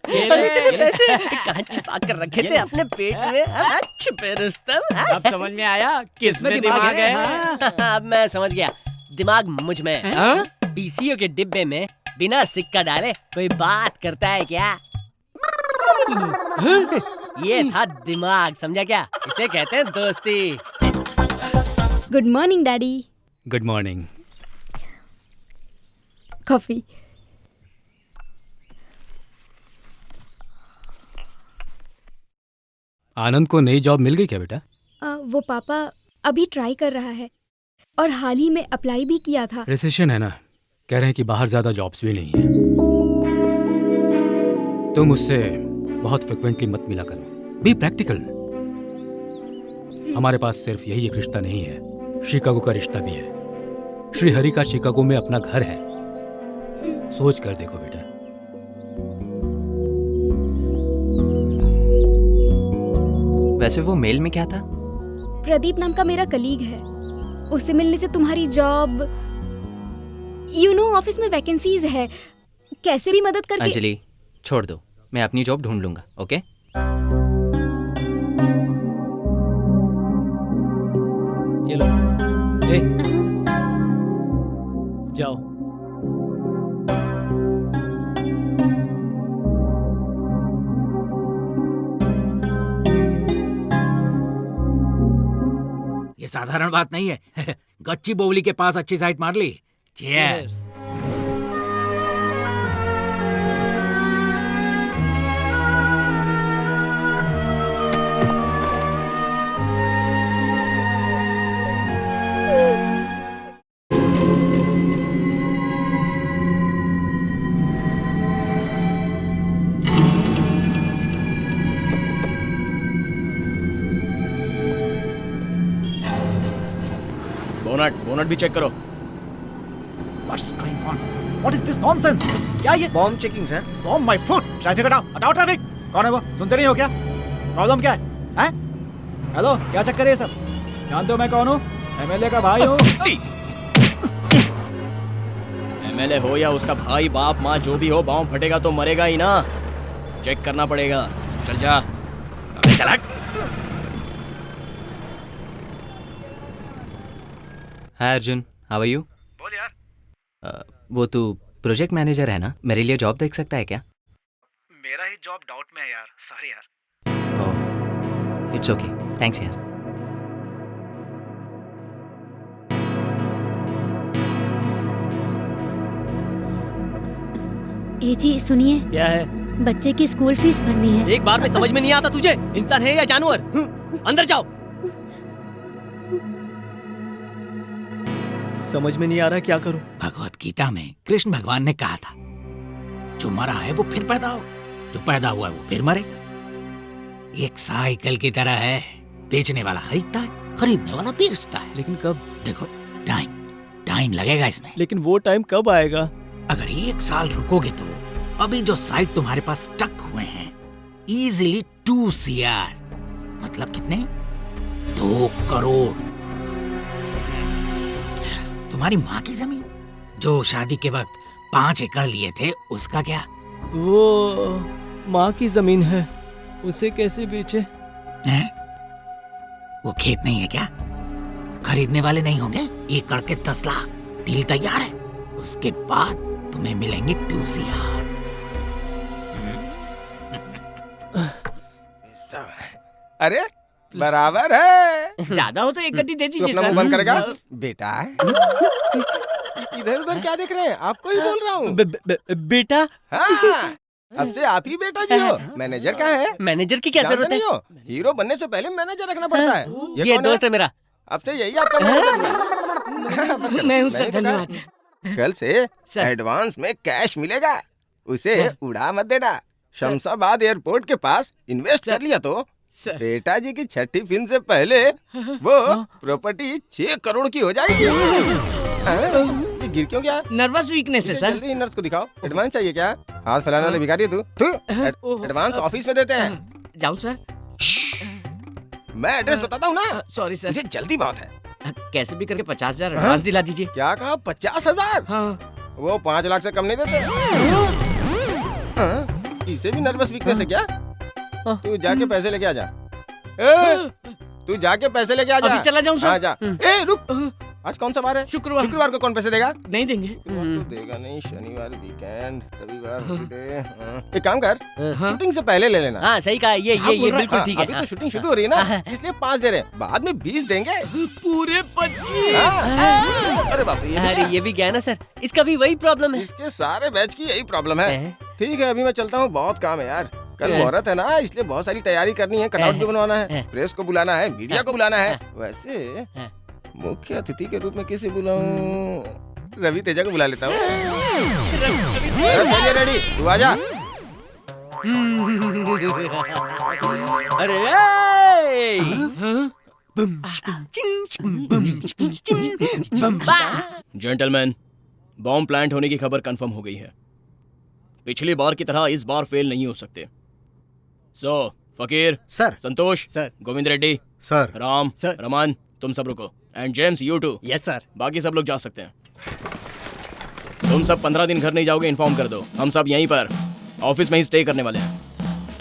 अरे तेरे पैसे कहाँ छिपा कर रखे थे अपने पेट में? छुपे रुस्तम। अब समझ में आया किसमें दिमाग है? अब मैं समझ गया, दिमाग मुझ में है। पीसीओ के डिब्बे में बिना सिक्का डाले कोई बात करता है क्या? ये था दिमाग, समझा क्या? इसे कहते हैं दोस्ती। Good morning daddy. Good morning. Coffee. Anand को नई जॉब मिल गई क्या बेटा? वो पापा अभी ट्राई कर रहा है और हाल ही में अप्लाई भी किया था। रिसेशन है ना, कह रहे हैं कि बाहर ज्यादा जॉब्स भी नहीं है। तुम उससे बहुत फ्रिक्वेंटली मत मिला करो, बी प्रैक्टिकल। हमारे पास सिर्फ यही एक रिश्ता नहीं है, शिकागो का रिश्ता भी है। श्री हरि का शिकागो में अपना घर है, सोच कर देखो बेटा। वैसे वो मेल में क्या था? प्रदीप नाम का मेरा कलीग है, उससे मिलने से तुम्हारी जॉब, यू नो ऑफिस में वैकेंसीज है, कैसे भी मदद करके। अंजलि छोड़ दो, मैं अपनी जॉब ढूंढ लूंगा। ओके ये लो, जाओ। ये साधारण बात नहीं है। गच्ची बोवली के पास अच्छी साइट मार ली। चीयर्स। बोनट भी चेक करो। What's going on? What is this nonsense? क्या ये? Bomb checking sir. Bomb my foot! Traffic हटाओ, हटाओ ट्रैफिक। कौन है वो? सुनते नहीं हो क्या? प्रॉब्लम क्या है? हैं? हेलो, क्या चक्कर है ये सब? जानते हो मैं कौन हूँ? एमएलए का भाई हूँ। एमएलए हो या उसका भाई बाप माँ जो भी हो, बॉम्ब फटेगा तो मरेगा ही ना। चेक करना पड़ेगा। चल जा। अबे चल हट। हाय अर्जुन, हाउ आर यू? बोल यार। वो तू प्रोजेक्ट मैनेजर है ना, मेरे लिए जॉब देख सकता है क्या? मेरा ही जॉब डाउट में है यार, सॉरी यार। ओह, इट्स ओके, थैंक्स यार। ए जी सुनिए, क्या है? बच्चे की स्कूल फीस भरनी है। एक बार में समझ में नहीं आता तुझे, इंसान है या जानवर? अंदर जाओ। समझ में नहीं आ रहा क्या करूं। भगवत गीता में कृष्ण भगवान ने कहा था, जो मरा है वो फिर पैदा हो, जो पैदा हुआ है वो फिर मरेगा। एक साइकिल की तरह है, बेचने वाला खरीदता है, खरीदने वाला बेचता है। लेकिन कब? देखो, टाइम लगेगा इसमें। लेकिन वो टाइम कब आएगा? अगर 1 साल रुकोगे तो अभी जो साइट तुम्हारे पास स्टक हुए हैं, इजीली 2 CR, मतलब कितने? 2 करोड़। तुम्हारी माँ की जमीन जो शादी के वक्त 5 एकड़ लिए थे, उसका क्या? वो माँ की जमीन है, उसे कैसे बेचे? हैं? वो खेत नहीं है क्या? खरीदने वाले नहीं होंगे? 1 एकड़ के 10 लाख। डील तैयार है, उसके बाद तुम्हें मिलेंगे 2 CR। अरे बराबर है। ज्यादा हो तो एक गड्डी दे तू दीजिए अपना सर। मुंह बंद करेगा बेटा? इधर उधर क्या देख रहे हैं? आपको ही बोल रहा हूँ। बेटा? हाँ, अब से आप ही बेटा जी हो। मैनेजर कहाँ है? मैनेजर की क्या जरूरत है? नहीं हो? हीरो बनने से पहले मैनेजर रखना पड़ता है। ये कौन दोस्त है मेरा। अब से यही आपका मैनेजर। मैं हूँ सर, धन्यवाद। कल से एडवांस में कैश मिलेगा, उसे उड़ा मत देना। शमशाबाद एयरपोर्ट के पास इन्वेस्ट कर लिया तो बेटा जी की 6ठी फिल्म से पहले वो प्रॉपर्टी 6 करोड़ की हो जाएगी। ये गिर क्यों गया? नर्वस वीकनेस है सर। जल्दी नर्स को दिखाओ। एडवांस चाहिए क्या? हाथ फैलाने वाले भिखारी है तू। एडवांस ऑफिस में देते हैं। जाऊँ सर? मैं एड्रेस बताता हूँ ना। सॉरी सर, मुझे जल्दी बहुत है। कैसे भी करके 50,000 एडवांस दिला दीजिए। क्या कहा? 50,000? हाँ। वो 5 लाख से कम नहीं देते। इसे भी नर्वस वीकनेस है क्या? तू जाके पैसे लेके आ जा। तू जाके पैसे लेके आ जा। अभी चला जाऊं सर? हाँ जा। रुक, आज कौन सा बार है? शुक्रवार को कौन पैसे देगा? नहीं देंगे। तो देगा नहीं। शनिवार वीकेंड, रविवार हॉलिडे। एक काम कर, शूटिंग से पहले ले लेना। हाँ सही कहा, ये बिल्कुल ठीक है। अभी तो शूटिंग शुरू हो रही है ना, इसलिए 5 दे रहे हैं, बाद में 20 देंगे। पूरे 25। अरे बाप रे। अरे ये भी गया ना सर, इसका भी वही प्रॉब्लम है। इसके सारे बैच की यही प्रॉब्लम है। ठीक है, अभी मैं चलता हूँ, बहुत काम है यार। कल मुहूर्त है ना, इसलिए बहुत सारी तैयारी करनी है। कटआउट भी बनवाना है, प्रेस को बुलाना है, मीडिया को बुलाना है। वैसे मुख्य अतिथि के रूप में किसे बुलाऊं? रवि तेजा को बुला लेता हूँ। रेडी, तू आजा। अरे जेंटलमैन, बॉम्ब प्लांट होने की खबर कंफर्म हो गई है। पिछली बार की तरह इस बार फेल नहीं हो सकते। So Fakir sir, Santosh sir, Govind Reddy sir, Ram sir, Raman, तुम सब रुको। And James, you too. Yes sir. बाकी सब लोग जा सकते हैं। तुम सब 15 दिन घर नहीं जाओगे, इन्फॉर्म कर दो। हम सब यहीं पर ऑफिस में ही स्टे करने वाले हैं।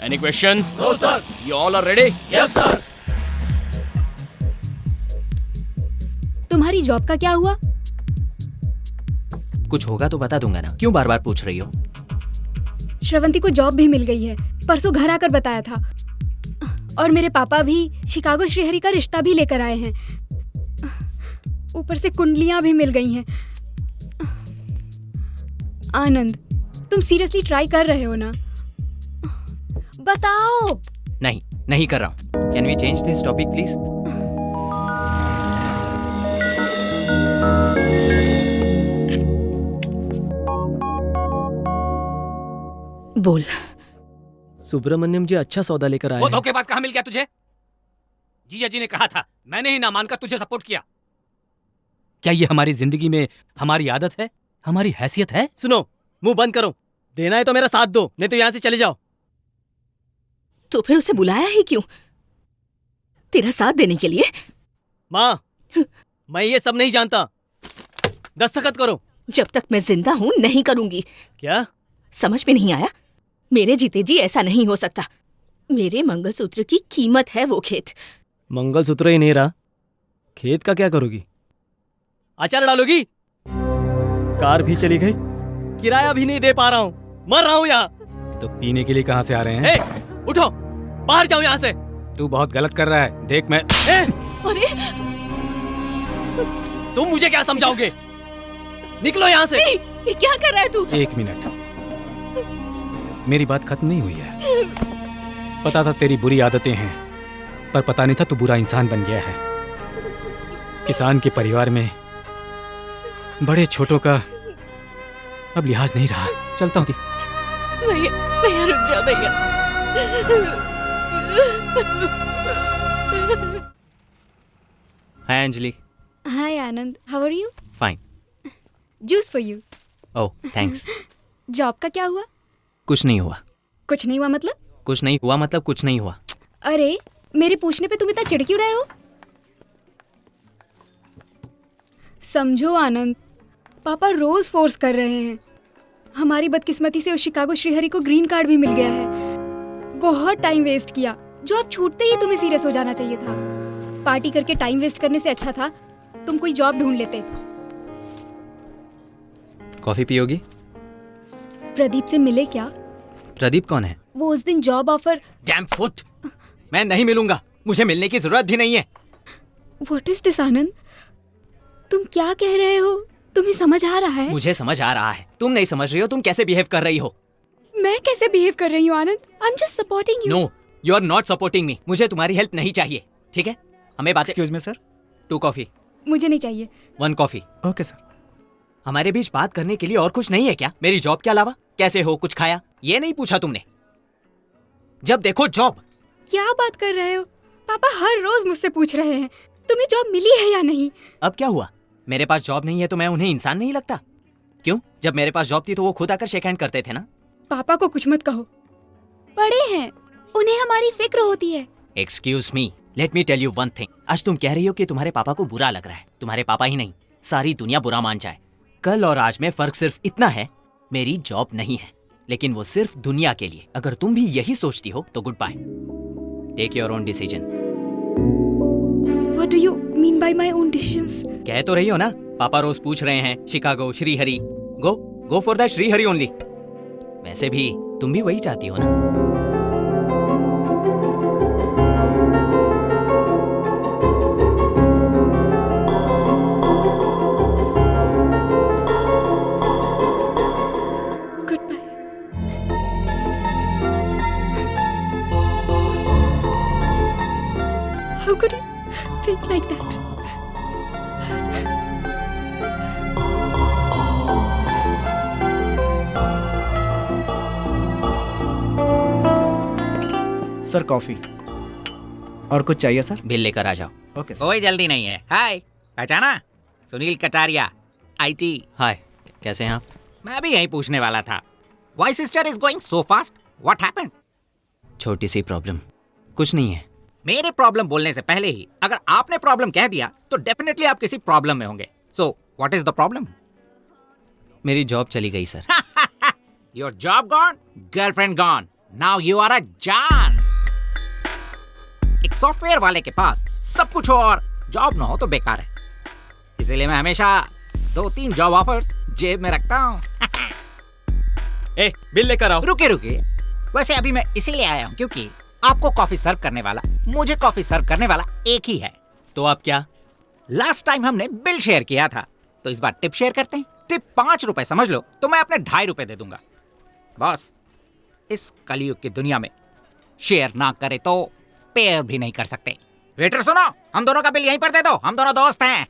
Any question? No sir. You all are ready? Yes sir. तुम्हारी जॉब का क्या हुआ? कुछ होगा तो बता दूंगा ना, क्यों बार बार पूछ रही हो? श्रवंती को जॉब भी मिल गई है, परसों घर आकर बताया था। और मेरे पापा भी शिकागो श्रीहरि का रिश्ता भी लेकर आए हैं। ऊपर से कुंडलियां भी मिल गई हैं। आनंद, तुम सीरियसली ट्राई कर रहे हो ना? बताओ। नहीं कर रहा हूँ। Can we change this topic please? बोल। सुब्रमण्यम जी अच्छा सौदा लेकर आए वो हैं। धोखेबाज कहाँ मिल गया तुझे? जीजा जी ने कहा था, मैंने ही ना मानकर तुझे सपोर्ट किया। क्या ये हमारी जिंदगी में हमारी आदत है, हमारी हैसियत है? सुनो, मुंह बंद करो। देना है तो मेरा साथ दो, नहीं तो यहाँ से चले जाओ। तो फिर उसे बुलाया ही क्यों? तेरा साथ देने के लिए? माँ, मैं ये सब नहीं जानता। दस्तखत करो। जब तक मैं जिंदा हूँ नहीं करूंगी। क्या समझ में नहीं आया? मेरे जीते जी ऐसा नहीं हो सकता। मेरे मंगलसूत्र की कीमत है वो खेत। मंगलसूत्र ही नहीं रहा, खेत का क्या करोगी? अचार डालोगी? कार भी चली गई, किराया भी नहीं दे पा रहा हूँ, मर रहा हूँ यहाँ। तो पीने के लिए कहाँ से आ रहे हैं? उठो, बाहर जाओ यहाँ से। तू बहुत गलत कर रहा है, देख मैं। अरे तुम मुझे क्या समझाओगे? निकलो यहाँ से। ये क्या कर रहा है तू? 1 मिनट, मेरी बात खत्म नहीं हुई है। पता था तेरी बुरी आदतें हैं, पर पता नहीं था तू बुरा इंसान बन गया है। किसान के परिवार में बड़े छोटों का अब लिहाज नहीं रहा। चलता हूँ। भैया भैया रुक जा भैया। Hi Anjali. Hi Anand, how are you? Fine. Juice for you. Oh thanks. Job का क्या हुआ? कुछ नहीं हुआ। कुछ नहीं हुआ मतलब? कुछ नहीं हुआ मतलब कुछ नहीं हुआ। अरे मेरे पूछने पे तुम इतना चिढ़ क्यों रहे हो? समझो आनंद, पापा रोज फोर्स कर रहे हैं। हमारी बदकिस्मती से उस शिकागो श्रीहरि को ग्रीन कार्ड भी मिल गया है। बहुत टाइम वेस्ट किया। जॉब छूटते ही तुम्हें सीरियस हो जाना चाहिए था। पार्टी करके टाइम वेस्ट करने से अच्छा था तुम कोई जॉब ढूंढ लेते। कॉफी पियोगी? प्रदीप से मिले क्या? प्रदीप कौन है? वो उस दिन जॉब ऑफर। डैम फुट, मैं नहीं मिलूंगा, मुझे मिलने की जरूरत भी नहीं है। व्हाट इज दिस आनंद? तुम क्या कह रहे हो? तुम्हें समझ आ रहा है? मुझे समझ आ रहा है, तुम नहीं समझ रही हो। तुम कैसे बिहेव कर रही हो? मैं कैसे बिहेव कर रही हूँ Anand? I am just supporting you. No, you are not supporting me. मुझे तुम्हारी हेल्प नहीं चाहिए, ठीक है? हमें बात। Excuse me sir. 2 कॉफी। मुझे नहीं चाहिए। 1 कॉफी। Okay sir. हमारे बीच बात करने के लिए और कुछ नहीं है क्या? मेरी जॉब के अलावा? कैसे हो, कुछ खाया, ये नहीं पूछा तुमने? जब देखो जॉब। क्या बात कर रहे हो? पापा हर रोज मुझसे पूछ रहे हैं तुम्हें जॉब मिली है या नहीं। अब क्या हुआ? मेरे पास जॉब नहीं है तो मैं उन्हें इंसान नहीं लगता? क्यों? जब मेरे पास जॉब थी तो वो खुद आकर शेक हैंड करते थे ना। पापा को कुछ मत कहो, बड़े हैं, उन्हें हमारी फिक्र होती है। Excuse me, let me tell you one thing. आज तुम कह रही हो कि तुम्हारे पापा को बुरा लग रहा है। तुम्हारे पापा ही नहीं, सारी दुनिया बुरा मान जाए। कल और आज में फर्क सिर्फ इतना है, मेरी जॉब नहीं है, लेकिन वो सिर्फ दुनिया के लिए। अगर तुम भी यही सोचती हो तो good bye. Take your own decision. What do you mean by my own decisions? कह तो रही हो ना, पापा रोज पूछ रहे हैं Chicago Shrihari. Go for that Shrihari only. वैसे भी तुम भी वही चाहती हो ना? How could you think like that? Sir coffee. और कुछ चाहिए सर? बिल लेकर आ जाओ। Okay sir. कोई जल्दी नहीं है। हाय, पहचाना? सुनील कटारिया, आईटी। हाय, कैसे हैं आप? मैं भी यही पूछने वाला था। Why sister is going so fast? What happened? छोटी सी प्रॉब्लम, कुछ नहीं है। मेरे प्रॉब्लम बोलने से पहले ही अगर आपने प्रॉब्लम कह दिया तो डेफिनेटली आप किसी प्रॉब्लम में होंगे। So what is the problem? मेरी जॉब चली गई sir. Your job gone, girlfriend gone. Now you are a जान। एक सॉफ्टवेयर वाले के पास सब कुछ हो और जॉब ना हो तो बेकार है। इसीलिए मैं हमेशा 2-3 जॉब ऑफर्स जेब में रखता हूँ। ए, बिल लेकर आओ। रुके। वैसे अभी मैं इसीलिए आया हूँ क्योंकि आपको कॉफी सर्व करने वाला, मुझे कॉफी सर्व करने वाला एक ही है। तो आप क्या? लास्ट टाइम हमने बिल शेयर किया था, तो इस बार टिप शेयर करते हैं। टिप 5 रुपए समझ लो, तो मैं अपने 2.5 रुपए दे दूंगा। बॉस, इस कलयुग की दुनिया में शेयर ना करे तो पेयर भी नहीं कर सकते। वेटर सुनो, हम दोनों का बिल यहीं पर दे दो, हम दोनों दोस्त हैं।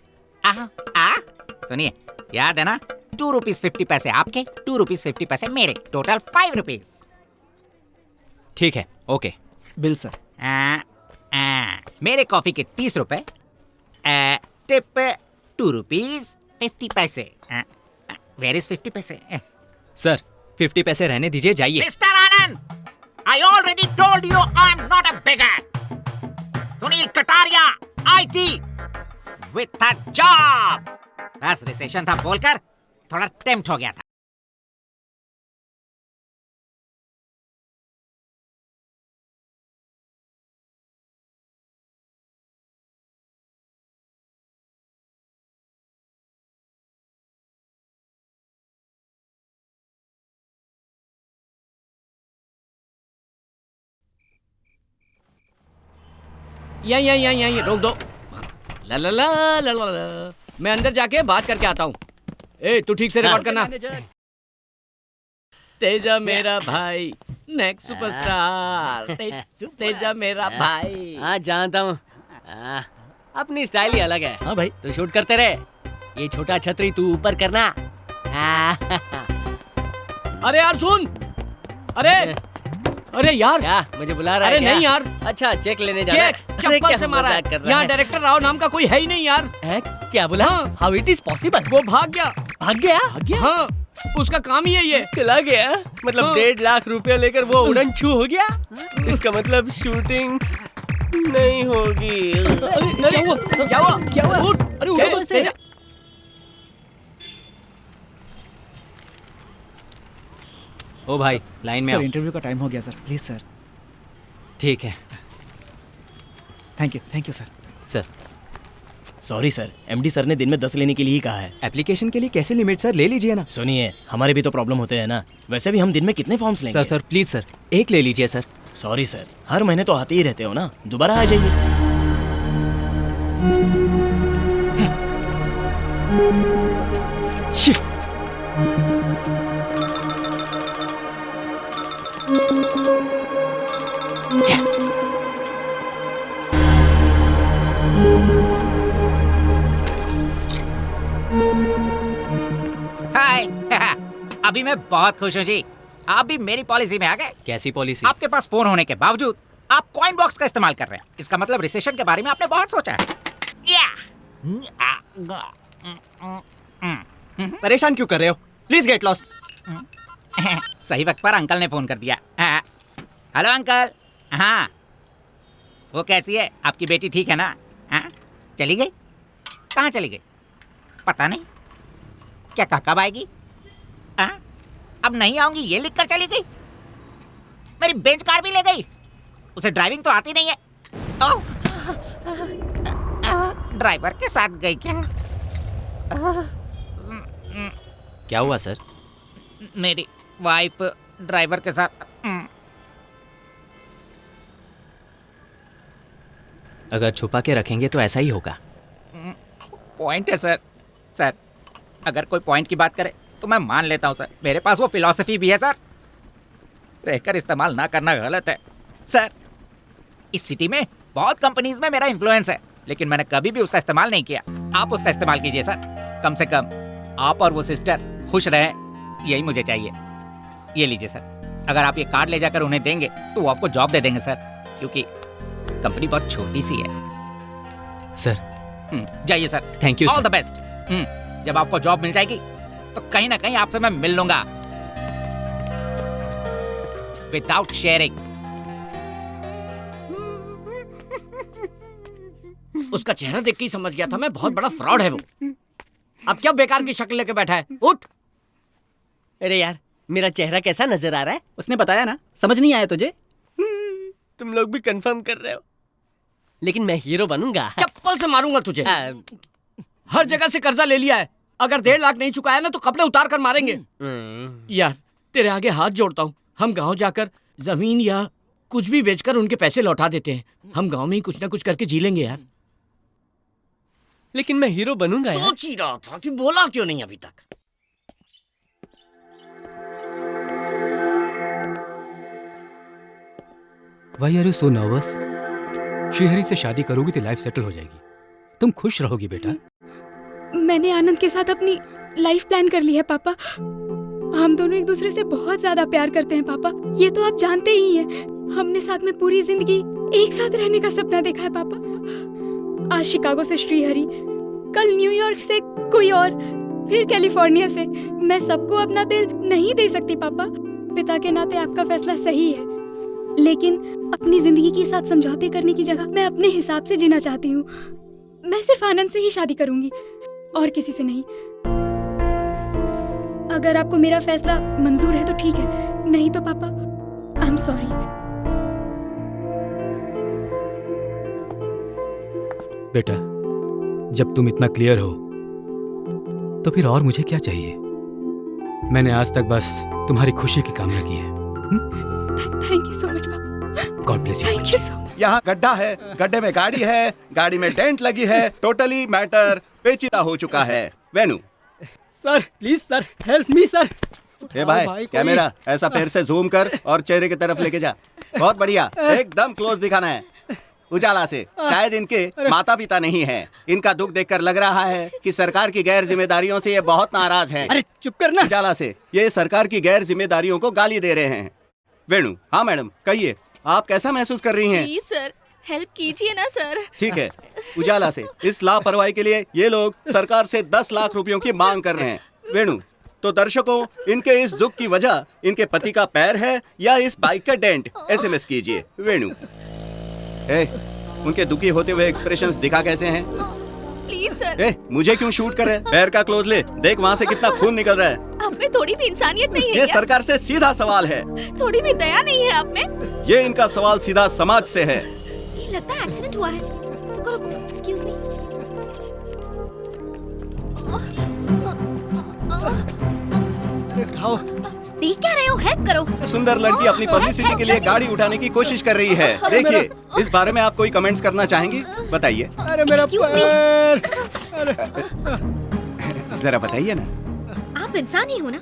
सुनिए, याद है ना? 2 रुपीज 50 पैसे आपके, 2 रुपीज 50 पैसे मेरे, टोटल 5 रुपीज। ठीक है, ओके। Bill sir. मेरे कॉफी के 30 रुपए, टिप 2 रुपीज 50 पैसे। वेयर इज 50 पैसे? सर 50 पैसे रहने दीजिए, जाइए। Mister Anand, I already told you I am not a bigger. Sunil Kataria, IT with a job. बस रिसेशन था बोलकर थोड़ा टेम्प्ट हो गया था। यहीं रोक दो। ला ला ला ला ला ला। मैं अंदर जाके बात करके आता हूँ। ए तू ठीक से रिकॉर्ड करना। तेजा मेरा भाई नेक्स्ट सुपरस्टार। तेजा मेरा भाई। हाँ जानता हूँ, अपनी स्टाइल ही अलग है। हाँ भाई, तो शूट करते रहे। ये छोटा छतरी तू ऊपर करना। अरे यार सुन। अरे यार क्या मुझे बुला रहा है? अरे नहीं यार। अच्छा चेक लेने जाना है। चप्पल से मारा है। यहाँ डायरेक्टर राव नाम का कोई है ही नहीं यार। है? क्या बोला? How it is possible? वो भाग गया। भाग गया? हाँ, उसका काम ही है ये। चला गया? मतलब हाँ। 1.5 लाख रुपया लेकर वो उड़न छू हो गया? इसका मतलब शूटिंग नहीं होगी। क्या हुआ? उठ। अरे उठो से। ओ भाई लाइन में सर आओ। इंटरव्यू का टाइम हो गया सर, प्लीज सर। ठीक है। Thank you sir. Sir sorry sir, MD sir ने दिन में 10 लेने के लिए ही कहा है। एप्लीकेशन के लिए कैसे लिमिट सर, ले लीजिए ना। सुनिए, हमारे भी तो प्रॉब्लम होते हैं ना। वैसे भी हम दिन में कितने फॉर्म्स लेंगे? सर प्लीज सर, एक ले लीजिए सर। सॉरी सर, हर महीने तो आते ही रहते हो ना, दोबारा आ जाइए। हाय। अभी मैं बहुत खुश हूँ जी, आप भी मेरी पॉलिसी में आ गए। कैसी पॉलिसी? आपके पास फोन होने के बावजूद आप कॉइन बॉक्स का इस्तेमाल कर रहे हैं। इसका मतलब रिसेशन के बारे में आपने बहुत सोचा है। परेशान क्यों कर रहे हो? Please get lost. सही वक्त पर अंकल ने फोन कर दिया। Hello uncle. हाँ, वो कैसी है आपकी बेटी? ठीक है ना? हाँ, चली गई? कहाँ चली गई? पता नहीं। क्या कब आएगी? अब नहीं आऊंगी ये लिख कर चली गई। मेरी बेंच कार भी ले गई। उसे ड्राइविंग तो आती नहीं है। ओह, ड्राइवर के साथ गई क्या? क्या हुआ सर? मेरी वाइफ ड्राइवर के साथ। अगर छुपा के रखेंगे तो ऐसा ही होगा। पॉइंट है सर। सर, अगर कोई पॉइंट की बात करे तो मैं मान लेता हूँ सर। मेरे पास वो फिलॉसफी भी है सर। रहकर इस्तेमाल ना करना गलत है सर। इस सिटी में बहुत कंपनीज में मेरा इन्फ्लुएंस है, लेकिन मैंने कभी भी उसका इस्तेमाल नहीं किया। आप उसका इस्तेमाल कीजिए सर। कम से कम आप और वो सिस्टर खुश रहें, यही मुझे चाहिए। ये लीजिए सर। अगर आप ये कार्ड ले जाकर उन्हें देंगे तो वो आपको जॉब दे देंगे सर, क्योंकि कंपनी बहुत छोटी सी है सर। जाइए sir. Thank you all sir. The best. जब आपको जॉब मिल जाएगी तो कहीं ना कहीं आपसे मैं मिल लूंगा विदाउट शेयरिंग। उसका चेहरा देख के ही समझ गया था मैं, बहुत बड़ा फ्रॉड है वो। अब क्या बेकार की शक्ल लेके बैठा है? उठ। अरे यार, मेरा चेहरा कैसा नजर आ रहा है? उसने बताया ना, समझ नहीं आया तुझे? तुम लोग भी कंफर्म कर रहे हो, लेकिन मैं हीरो बनूंगा। चप्पल से मारूंगा तुझे। हर जगह से कर्जा ले लिया है, अगर 1.5 लाख नहीं चुकाया ना तो कपड़े उतार कर मारेंगे। यार तेरे आगे हाथ जोड़ता हूँ, हम गांव जाकर जमीन या कुछ भी बेचकर उनके पैसे लौटा देते हैं। हम गांव में ही कुछ ना कुछ करके जी लेंगे यार। लेकिन मैं हीरो बनूंगा यार। सोच ही रहा था कि बोला क्यों नहीं अभी तक। Why are you so nervous? Shrihari से शादी करोगी तो लाइफ सेटल हो जाएगी, तुम खुश रहोगी बेटा। मैंने आनंद के साथ अपनी लाइफ प्लान कर ली है पापा। हम दोनों एक दूसरे से बहुत ज्यादा प्यार करते हैं पापा, ये तो आप जानते ही हैं। हमने साथ में पूरी जिंदगी एक साथ रहने का सपना देखा है पापा। आज शिकागो से श्रीहरि, कल न्यूयॉर्क से कोई और, फिर कैलिफोर्निया से। मैं सबको अपना दिल नहीं दे सकती पापा। पिता के नाते आपका फैसला सही है, लेकिन अपनी जिंदगी के साथ समझौते करने की जगह मैं अपने हिसाब से जीना चाहती हूँ। मैं सिर्फ आनंद से ही शादी करूंगी और किसी से नहीं। अगर आपको मेरा फैसला मंजूर है तो ठीक है, नहीं तो पापा आई एम सॉरी। बेटा, जब तुम इतना क्लियर हो तो फिर और मुझे क्या चाहिए? मैंने आज तक बस तुम्हारी खुशी की कामना की है। थैंक यू सो मच पापा। God bless you. Thank you so much. यहाँ गड्ढा है, गड्ढे में गाड़ी है, गाड़ी में टेंट लगी है, टोटली मैटर पेचीदा हो चुका है। Venu sir please sir, help me sir. ए भाई कैमरा ऐसा पैर से जूम कर और चेहरे की तरफ लेके जा। बहुत बढ़िया, एकदम क्लोज दिखाना है। उजाला से शायद इनके माता पिता नहीं है। इनका दुख देखकर लग रहा है कि सरकार की गैर जिम्मेदारियों से ये बहुत नाराज हैं। अरे चुप करना। उजाला से ये सरकार की गैर जिम्मेदारियों को गाली दे रहे हैं। वेणु, हाँ मैडम कहिए, आप कैसा महसूस कर रही हैं? प्लीज सर, हेल्प कीजिए ना सर। ठीक है, उजाला से इस लापरवाही के लिए ये लोग सरकार से 10 लाख रुपयों की मांग कर रहे हैं। वेणु, तो दर्शकों, इनके इस दुख की वजह इनके पति का पैर है या इस बाइक का डेंट? SMS कीजिए। वेणु, उनके दुखी होते हुए एक्सप्रेशंस दिखा कैसे हैं? Please sir. मुझे क्यों शूट कर रहे हैं? पैर का क्लोज ले, देख वहाँ से कितना खून निकल रहा है। आप में थोड़ी भी इंसानियत नहीं है ये क्या? सरकार से सीधा सवाल है। थोड़ी भी दया नहीं है आप में? ये इनका सवाल सीधा समाज से है। ये लगता है एक्सीडेंट हुआ है। रुको रुको, एक्सक्यूज मी। देख क्या रहे हो? हेल्प करो। सुंदर लड़की अपनी पब्लिसिटी के लिए गाड़ी उठाने की कोशिश कर रही है। देखिए, इस बारे में आप कोई कमेंट्स करना चाहेंगी? बताइए। अरे मेरा पैर। जरा बताइए ना। आप इंसान ही हो ना?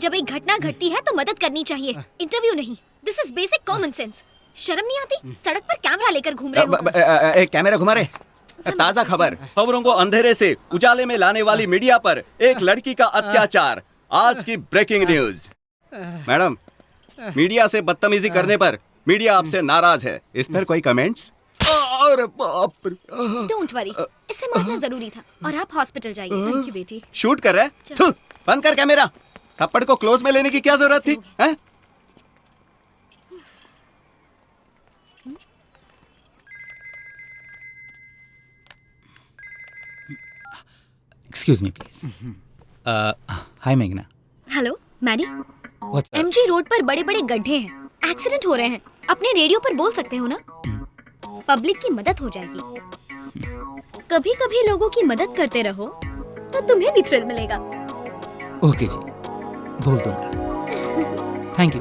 जब एक घटना घटती है तो मदद करनी चाहिए, इंटरव्यू नहीं। This is basic common sense. शर्म नहीं आती? सड़क पर कैमरा लेकर घूम रहे हो। एक कैमरा घुमा रहे। ताजा खबर, खबरों को अंधेरे से उजाले में लाने वाली मीडिया पर एक लड़की का अत्याचार। आज की ब्रेकिंग न्यूज। मैडम, मीडिया से बदतमीजी करने पर मीडिया आपसे नाराज है। इस पर कोई कमेंट्स? अरे बाप रे। डोंट वरी, इसे मारना जरूरी था और आप हॉस्पिटल जाइए। थैंक यू बेटी। शूट कर रहे हैं? थू, बंद कर कैमरा। थप्पड़ को क्लोज में लेने की क्या जरूरत थी? हैं? Excuse me please. हाय मेघना। Hello Maddy. What's up? MG road पर बड़े बड़े गड्ढे हैं, एक्सीडेंट हो रहे हैं। अपने रेडियो पर बोल सकते हो ना? पब्लिक की मदद हो जाएगी। कभी कभी लोगों की मदद करते रहो तो तुम्हें भी थ्रिल मिलेगा। ओके जी, बोल दूंगा। Thank you.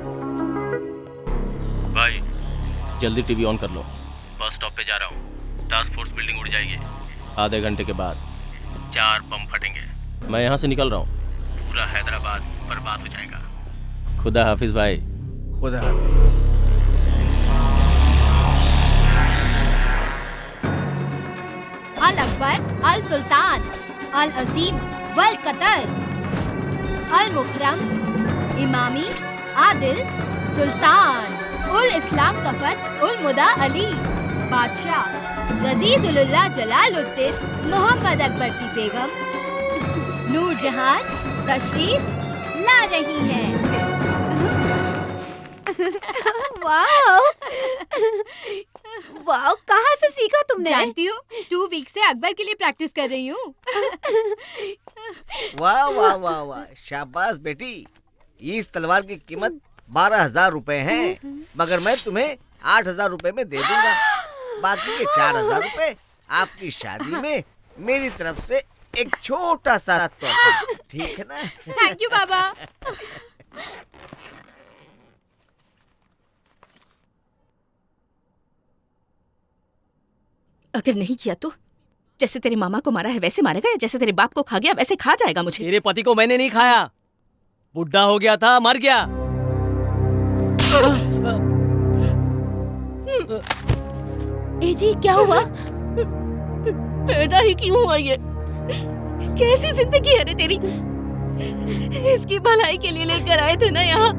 भाई जल्दी टीवी ऑन कर लो। बस स्टॉप पे जा रहा हूँ। टास्क फोर्स बिल्डिंग उड़ जाएगी। आधे घंटे के बाद 4 बम फटेंगे। मैं यहाँ से निकल रहा हूँ। पूरा हैदराबाद बर्बाद हो जाएगा। खुदा हाफिज भाई। खुदा हाफिज। अल अकबर, अल सुल्तान, अल अजीम, वल कतर, अल मुकरम, इमामी, आदिल, सुल्तान, उल इस्लाम कफर, उल मुदा अली, बादशाह, गजीजुल्लाह जलालुद्दीन, मोहम्मद अकबर की बेगम, नूरजहान तशरीफ ला रही है। वाओ वाओ, कहाँ से सीखा तुमने? जानती हो, 2 वीक से अकबर के लिए प्रैक्टिस कर रही हूँ। वाह वाह वाह वाह, शाबाश बेटी। इस तलवार की कीमत 12,000 रुपए है, मगर मैं तुम्हें 8,000 रुपए में दे दूंगा। बाकी के 4,000 रुपए आपकी शादी में मेरी तरफ से एक छोटा सा तोहफा, ठीक है ना? थैंक यू बाबा। अगर नहीं किया तो जैसे तेरे मामा को मारा है वैसे मारेगा, या जैसे तेरे बाप को खा गया वैसे खा जाएगा मुझे? तेरे पति को मैंने नहीं खाया, बुढ़ा हो गया था, मर गया। ए जी, क्या हुआ? पैदा ही क्यों हुआ ये? कैसी जिंदगी है रे तेरी? इसकी भलाई के लिए लेकर आए थे ना यहाँ।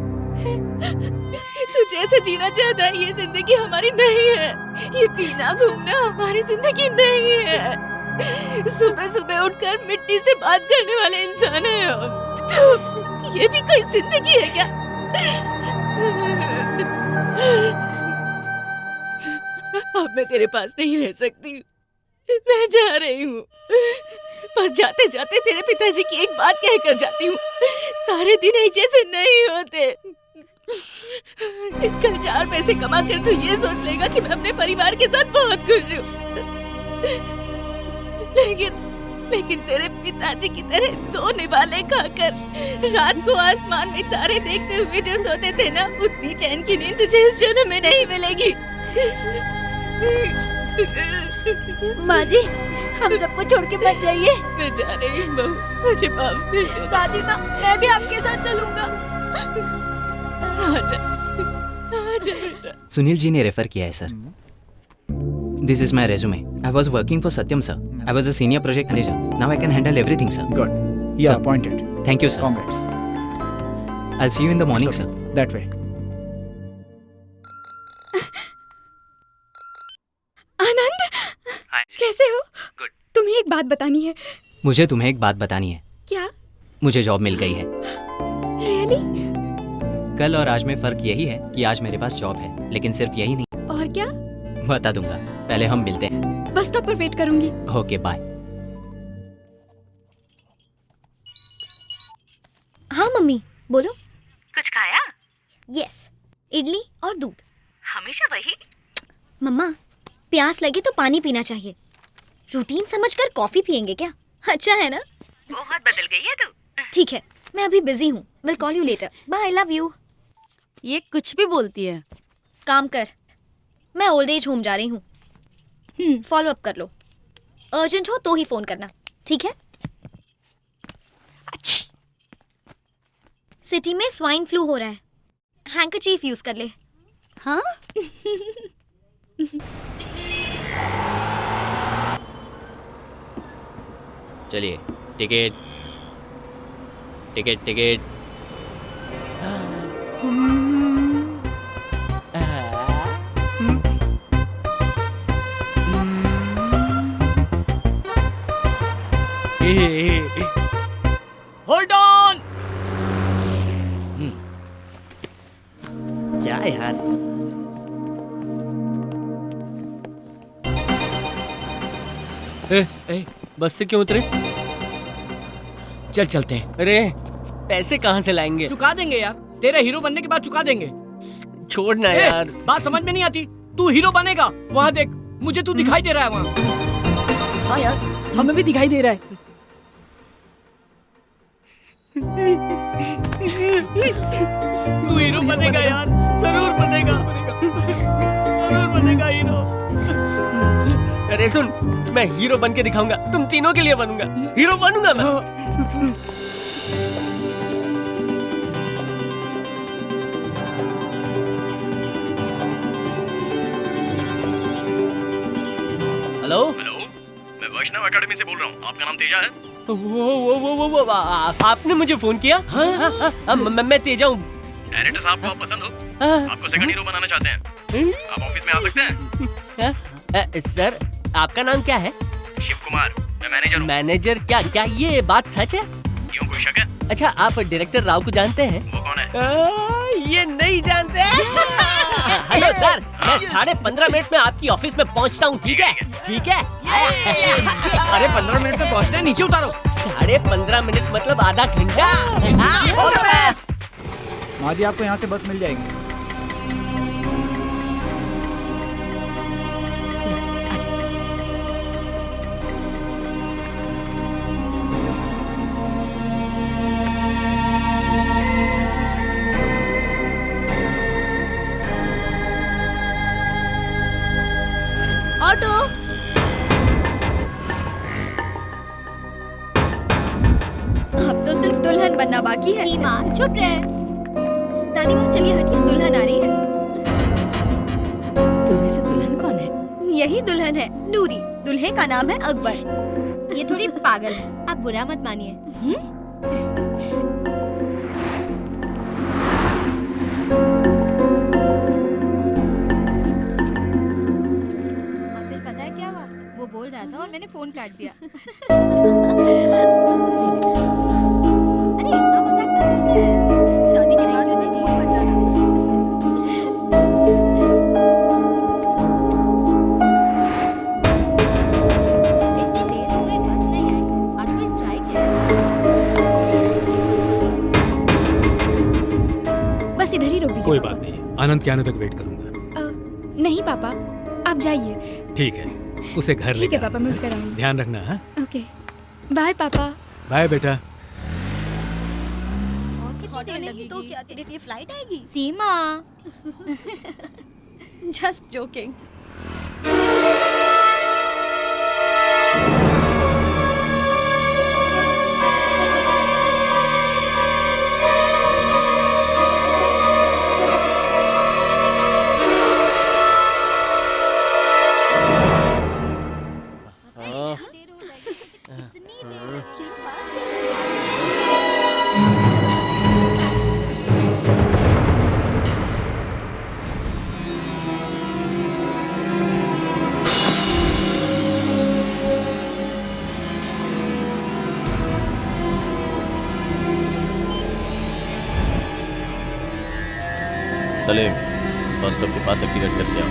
तू जैसे जीना चाहता है ये जिंदगी हमारी नहीं है। ये पीना घूमना हमारी जिंदगी नहीं है। सुबह सुबह उठकर मिट्टी से बात करने वाले इंसान है हम। तो ये भी कोई जिंदगी है क्या? अब मैं तेरे पास नहीं रह सकती, मैं जा रही हूँ। पर जाते जाते तेरे पिताजी की एक बात कहकर जाती हूँ। सारे दिन एक जैसे नहीं होते। कल 4 पैसे कमा कर तो ये सोच लेगा कि मैं अपने परिवार के साथ बहुत खुश हूँ, लेकिन तेरे पिताजी की तरह 2 निवाले खाकर रात को आसमान में तारे देखते हुए जो सोते थे ना, उतनी चैन की नींद तुझे इस जन्म में नहीं मिलेगी। माँ जी, हम सबको छोड़ के मत जाइए। मैं जा रही हूँ बहू, मुझे माफ कर दे। दादी माँ, मैं भी आपके साथ चलूंगा। आजा बेटा। सुनील जी ने रेफर किया है sir. This is my resume. I was working for Satyam sir. I was a senior project manager. Now I can handle everything sir. Good, you are appointed. Thank you sir. Congrats. I see you in the morning sir. That way. Anand, कैसे हो? Good. तुम्हें एक बात बतानी है। मुझे तुम्हें एक बात बतानी है। क्या? मुझे जॉब मिल गई है। रियली? कल और आज में फर्क यही है कि आज मेरे पास जॉब है, लेकिन सिर्फ यही नहीं। और क्या? बता दूंगा, पहले हम मिलते हैं। बस स्टॉप पर वेट करूंगी। Okay bye. हाँ मम्मी बोलो। कुछ खाया? यस, इडली और दूध। हमेशा वही? मम्मा, प्यास लगे तो पानी पीना चाहिए। रूटीन समझकर कॉफी पियेंगे क्या? अच्छा है ना? बहुत बदल गई है तू। ठीक है, मैं अभी बिजी हूँ। Will call you later. Bye, love you. ये कुछ भी बोलती है। काम कर, मैं ओल्ड एज होम जा रही हूँ। फॉलो अप कर लो। अर्जेंट हो तो ही फोन करना, ठीक है? सिटी में स्वाइन फ्लू हो रहा है, हैंकरचीफ यूज कर ले। हाँ? चलिए, ticket ticket ticket. Hold on. क्या यार, बस से क्यों उतरे? चल चलते हैं। अरे पैसे कहाँ से लाएंगे? चुका देंगे यार, तेरे हीरो बनने के बाद चुका देंगे। छोड़ना यार। बात समझ में नहीं आती। तू हीरो बनेगा, वहाँ देख, मुझे तू दिखाई दे रहा है वहाँ। हाँ यार, हमें भी दिखाई दे रहा है। तू हीरो बनेगा यार, जरूर बनेगा, जरूर बनेगा हीरो। अरे सुन, मैं हीरो बन के दिखाऊंगा, तुम तीनों के लिए बनूंगा, हीरो बनूंगा मैं। हेलो हेलो, मैं वैष्णव एकेडमी से बोल रहा हूँ। आपका नाम तेजा है? वो आपने मुझे फोन किया? हाँ, मैं तेजा हूँ। डायरेक्टर साहब को आप पसंद हो? आपको सेकंड हीरो बनाना चाहते हैं? आप ऑफिस में आ सकते हैं। सर, आपका नाम क्या है? शिव कुमार, मैं मैनेजर हूँ। मैनेजर? क्या ये बात सच है? क्यों, कोई शक है? अच्छा, आप डायरेक्टर राव को जानते हैं? वो कौन है? ये नहीं जानते। हेलो सर, मैं 15.5 मिनट में आपकी ऑफिस में पहुंचता हूँ, ठीक है? ठीक है। अरे 15 मिनट में पहुंचना है, नीचे उतारो। 15.5 मिनट मतलब आधा घंटा। माँ जी, आपको यहाँ से बस मिल जाएगी। ऑटो। अब तो सिर्फ दुल्हन बनना बाकी है। सीमा, चुप रहे। दादी माँ, चलिए हटिए, दुल्हन आ रही है। तुम में से दुल्हन कौन है? यही दुल्हन है, नूरी। दुल्हे का नाम है अकबर। ये थोड़ी पागल है, आप बुरा मत मानिए। पता है क्या हुआ? वो बोल रहा था और मैंने फोन काट दिया। अरे इतना मजाक ना करते हैं। शादी के बाद होती थी बचाना। इतनी देर हो गई, बस नहीं आई। आज कोई स्ट्राइक है। आनंद के आने तक वेट करूंगा। नहीं पापा, आप जाइए। ठीक है, उसे घर ले ठीक है पापा, मैं उसका रहूंगी। ध्यान रखना। हाँ, ओके, बाय पापा। बाय बेटा। लगी तो क्या तेरे लिए फ्लाइट आएगी? सीमा just joking. Salim, bus stop के पास एक टिकट करके आओ।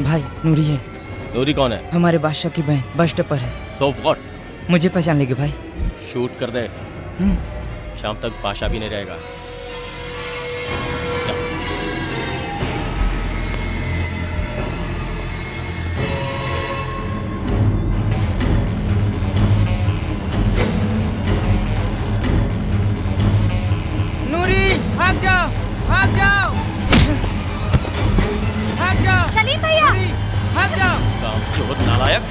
भाई नूरी है। नूरी कौन है? हमारे बादशाह की बहन, बस स्टॉप पर है। So what? मुझे पहचान लेगी भाई। शूट कर दे। शाम तक बादशाह भी नहीं रहेगा। नूरी भाग जाओ, भाग जाओ, भाग जाओ। सलीम भैया, भाग जाओ। काम चोर नालायक।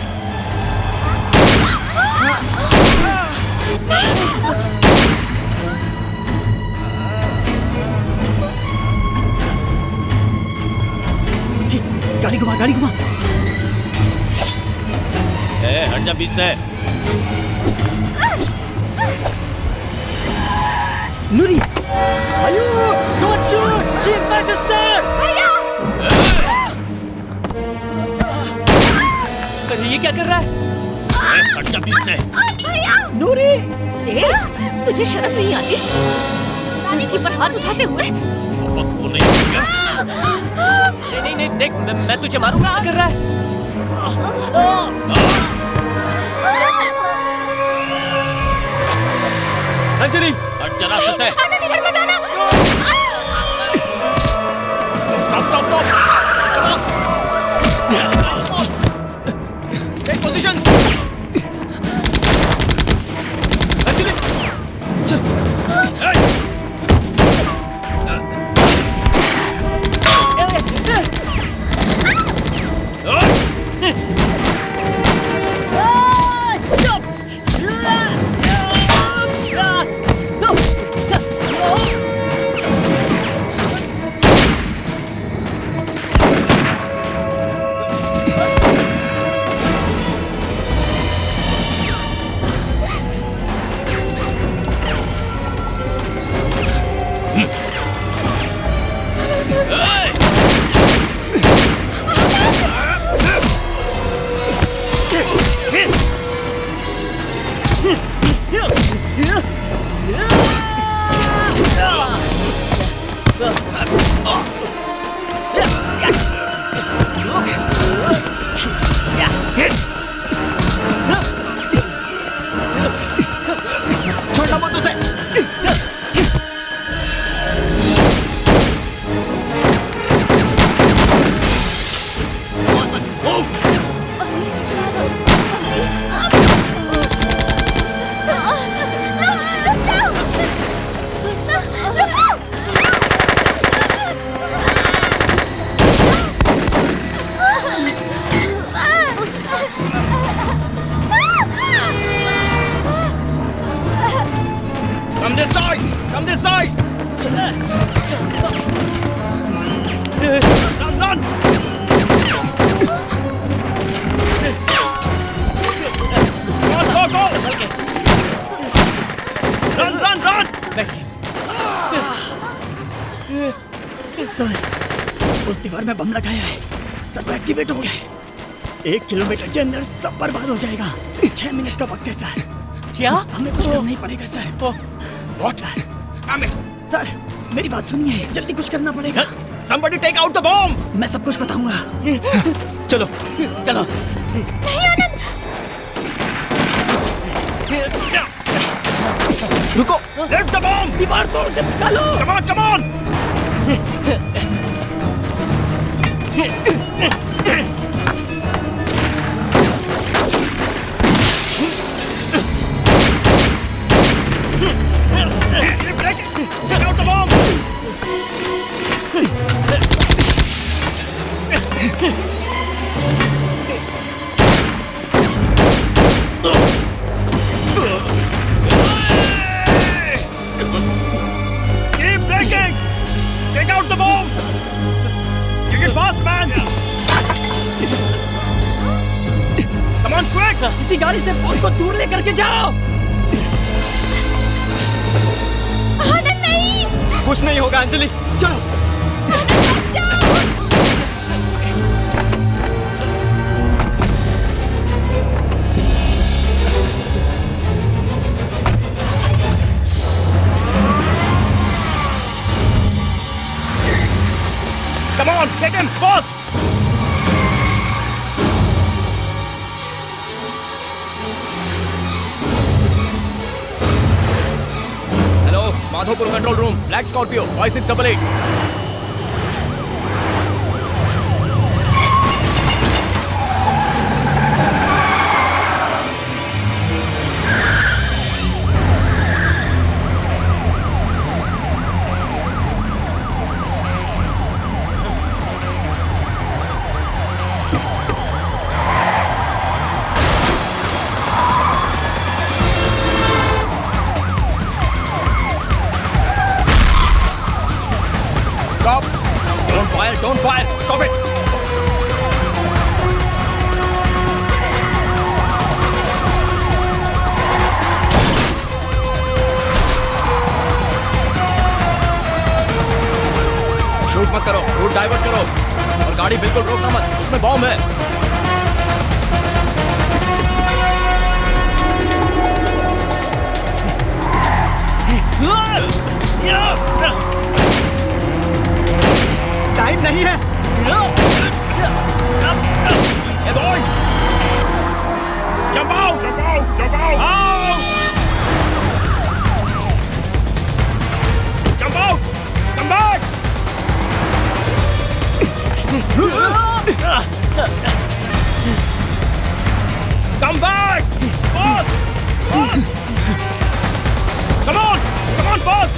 गाड़ी घुमा, गाड़ी घुमा। हट जा बीच से। नूरी, आयु, don't shoot, she is my sister. भैया, अरे ये क्या कर रहा है? हट जा बीच से। भैया। नूरी, तुझे शर्म नहीं आती? रानी की पर हाथ उठाते हुए। नहीं नहीं देख, मैं तुझे मारूंगा। क्या कर रहा है? अंजलि, हट जा रास्ते से। Stop stop stop. Take position. Anjali, चल। सर, उस दीवार में बम लगाया है, सब एक्टिवेट हो गया है। 1 किलोमीटर के अंदर सब बर्बाद हो जाएगा। 6 मिनट का वक्त है सर। क्या? हमें कुछ करना ही पड़ेगा सर। What? सर, मेरी बात सुनिए, जल्दी कुछ करना पड़ेगा। Somebody take out the bomb! मैं सब कुछ बताऊंगा। चलो, चलो। नहीं आनंद, रुको! Lift the bomb! दीवार तोड़ के निकालो! Come on, come on! Take out the bomb! Keep breaking! Take out the bomb! Take it fast, man! Come on, quick! किसी गाड़ी से फोन को दूर लेकर के जाओ। आनंद नहीं। कुछ नहीं होगा अंजलि, चलो। Come on, get him, fast! Hello, Madhopur control room, Black Scorpio, 5688. Stop! Don't fire! Don't fire! Stop it! Shoot मत करो, रूट डाइवर्ट करो और गाड़ी बिल्कुल रोकना मत, उसमें बॉम्ब है। टाइम नहीं है। Hey boy! Jump out! Jump out! Jump out! Out! Jump out! Come back! Come back! Fast! Fast! Come on! Come on, fast!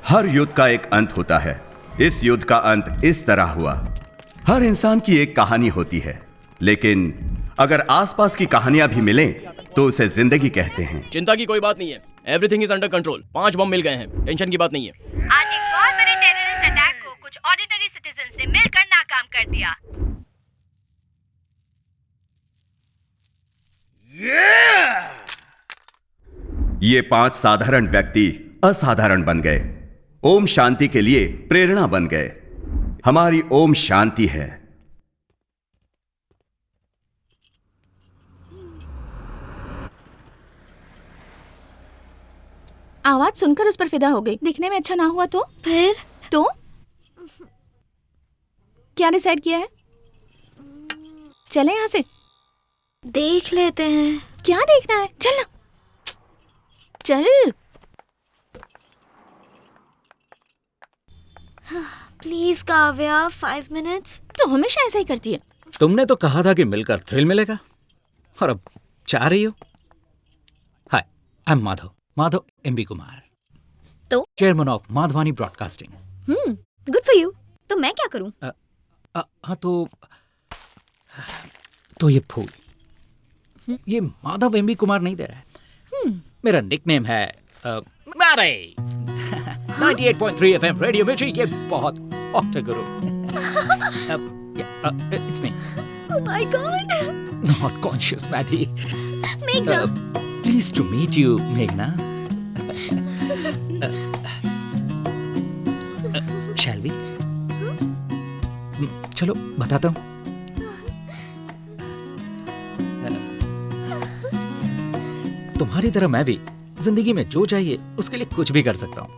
हर युद्ध का एक अंत होता है। इस युद्ध का अंत इस तरह हुआ। हर इंसान की एक कहानी होती है, लेकिन अगर आसपास की कहानियां भी मिलें तो उसे जिंदगी कहते हैं। चिंता की कोई बात नहीं है, एवरीथिंग इज अंडर कंट्रोल। 5 बम मिल गए हैं, टेंशन की बात नहीं है। आज एक बहुत बड़े टेररिस्ट अटैक को कुछ ऑर्डिनरी सिटीजन ने मिलकर नाकाम कर दिया। ये 5 साधारण व्यक्ति असाधारण बन गए, ओम शांति के लिए प्रेरणा बन गए। हमारी ओम शांति है। आवाज सुनकर उस पर फिदा हो गई। दिखने में अच्छा ना हुआ तो फिर तो क्या डिसाइड किया है? चले यहाँ से देख लेते हैं। क्या देखना है? चल ना, चल। Please Kavya, 5 minutes. तो हमेशा ऐसा ही करती है। तुमने तो कहा था कि मिलकर थ्रिल मिलेगा, और अब चाह रही हो। Hi, I am Madhav, Madhav MB Kumar. तो chairman of Madhavani broadcasting. Good for you. तो मैं क्या करूं? हाँ तो ये फूल, ये माधव एमबी कुमार नहीं दे रहा है। मेरा निकनेम है मैरे। 98.3 FM रेडियो मिर्ची, ये बहुत हॉट है गुरु। It's me. Oh my God! Not conscious, Maddie. Meghna. Pleased to meet you, Meghna. Shall we? चलो बताता हूँ। तुम्हारी तरह मैं भी जिंदगी में जो चाहिए उसके लिए कुछ भी कर सकता हूँ।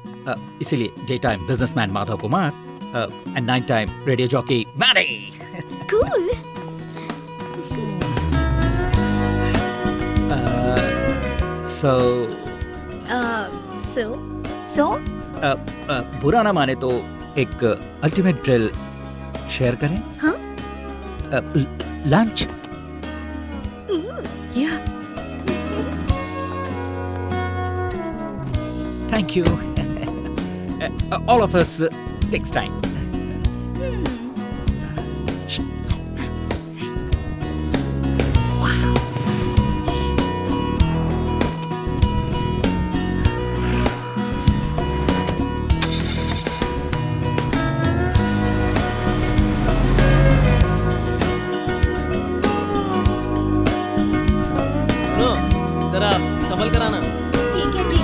इसीलिए day time businessman Madhav Kumar and night time radio jockey Maddy. Cool. So? बुरा ना माने तो एक अल्टीमेट ड्रिल शेयर करें? हाँ? Lunch? Yeah. Thank you. All of us takes time. जरा संभल कर आना। ठीक है जी,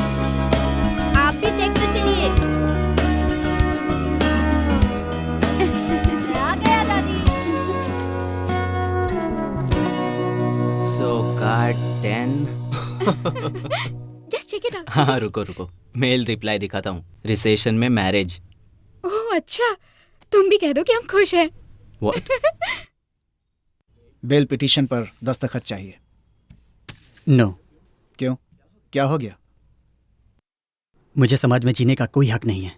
आप भी टेक पे चलिए। आ गया दादी। So card 10। Just check it out. हाँ रुको, मेल रिप्लाई दिखाता हूँ। रिसेशन में मैरिज। ओह अच्छा, तुम भी कह दो कि हम खुश हैं। What? बेल पिटीशन पर दस्तखत चाहिए। नो। क्यों? क्या हो गया? मुझे समाज में जीने का कोई हक नहीं है।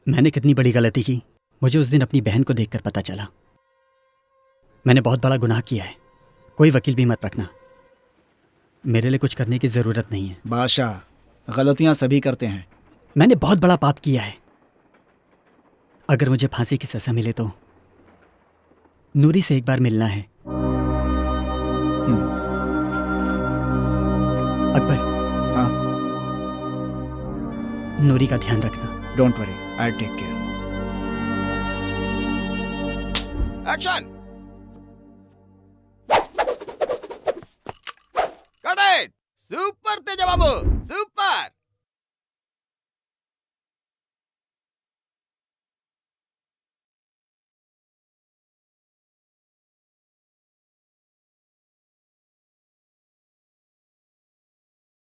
मैंने कितनी बड़ी गलती की, मुझे उस दिन अपनी बहन को देखकर पता चला। मैंने बहुत बड़ा गुनाह किया है। कोई वकील भी मत रखना। मेरे लिए कुछ करने की जरूरत नहीं है। बादशाह, गलतियां सभी करते हैं। मैंने बहुत बड़ा पाप किया है। अगर मुझे फांसी की सजा मिले तो नूरी से एक बार मिलना है। अकबर। हाँ। नूरी का ध्यान रखना। Don't worry, I take care. Action! Cut it! Super Teja Babu!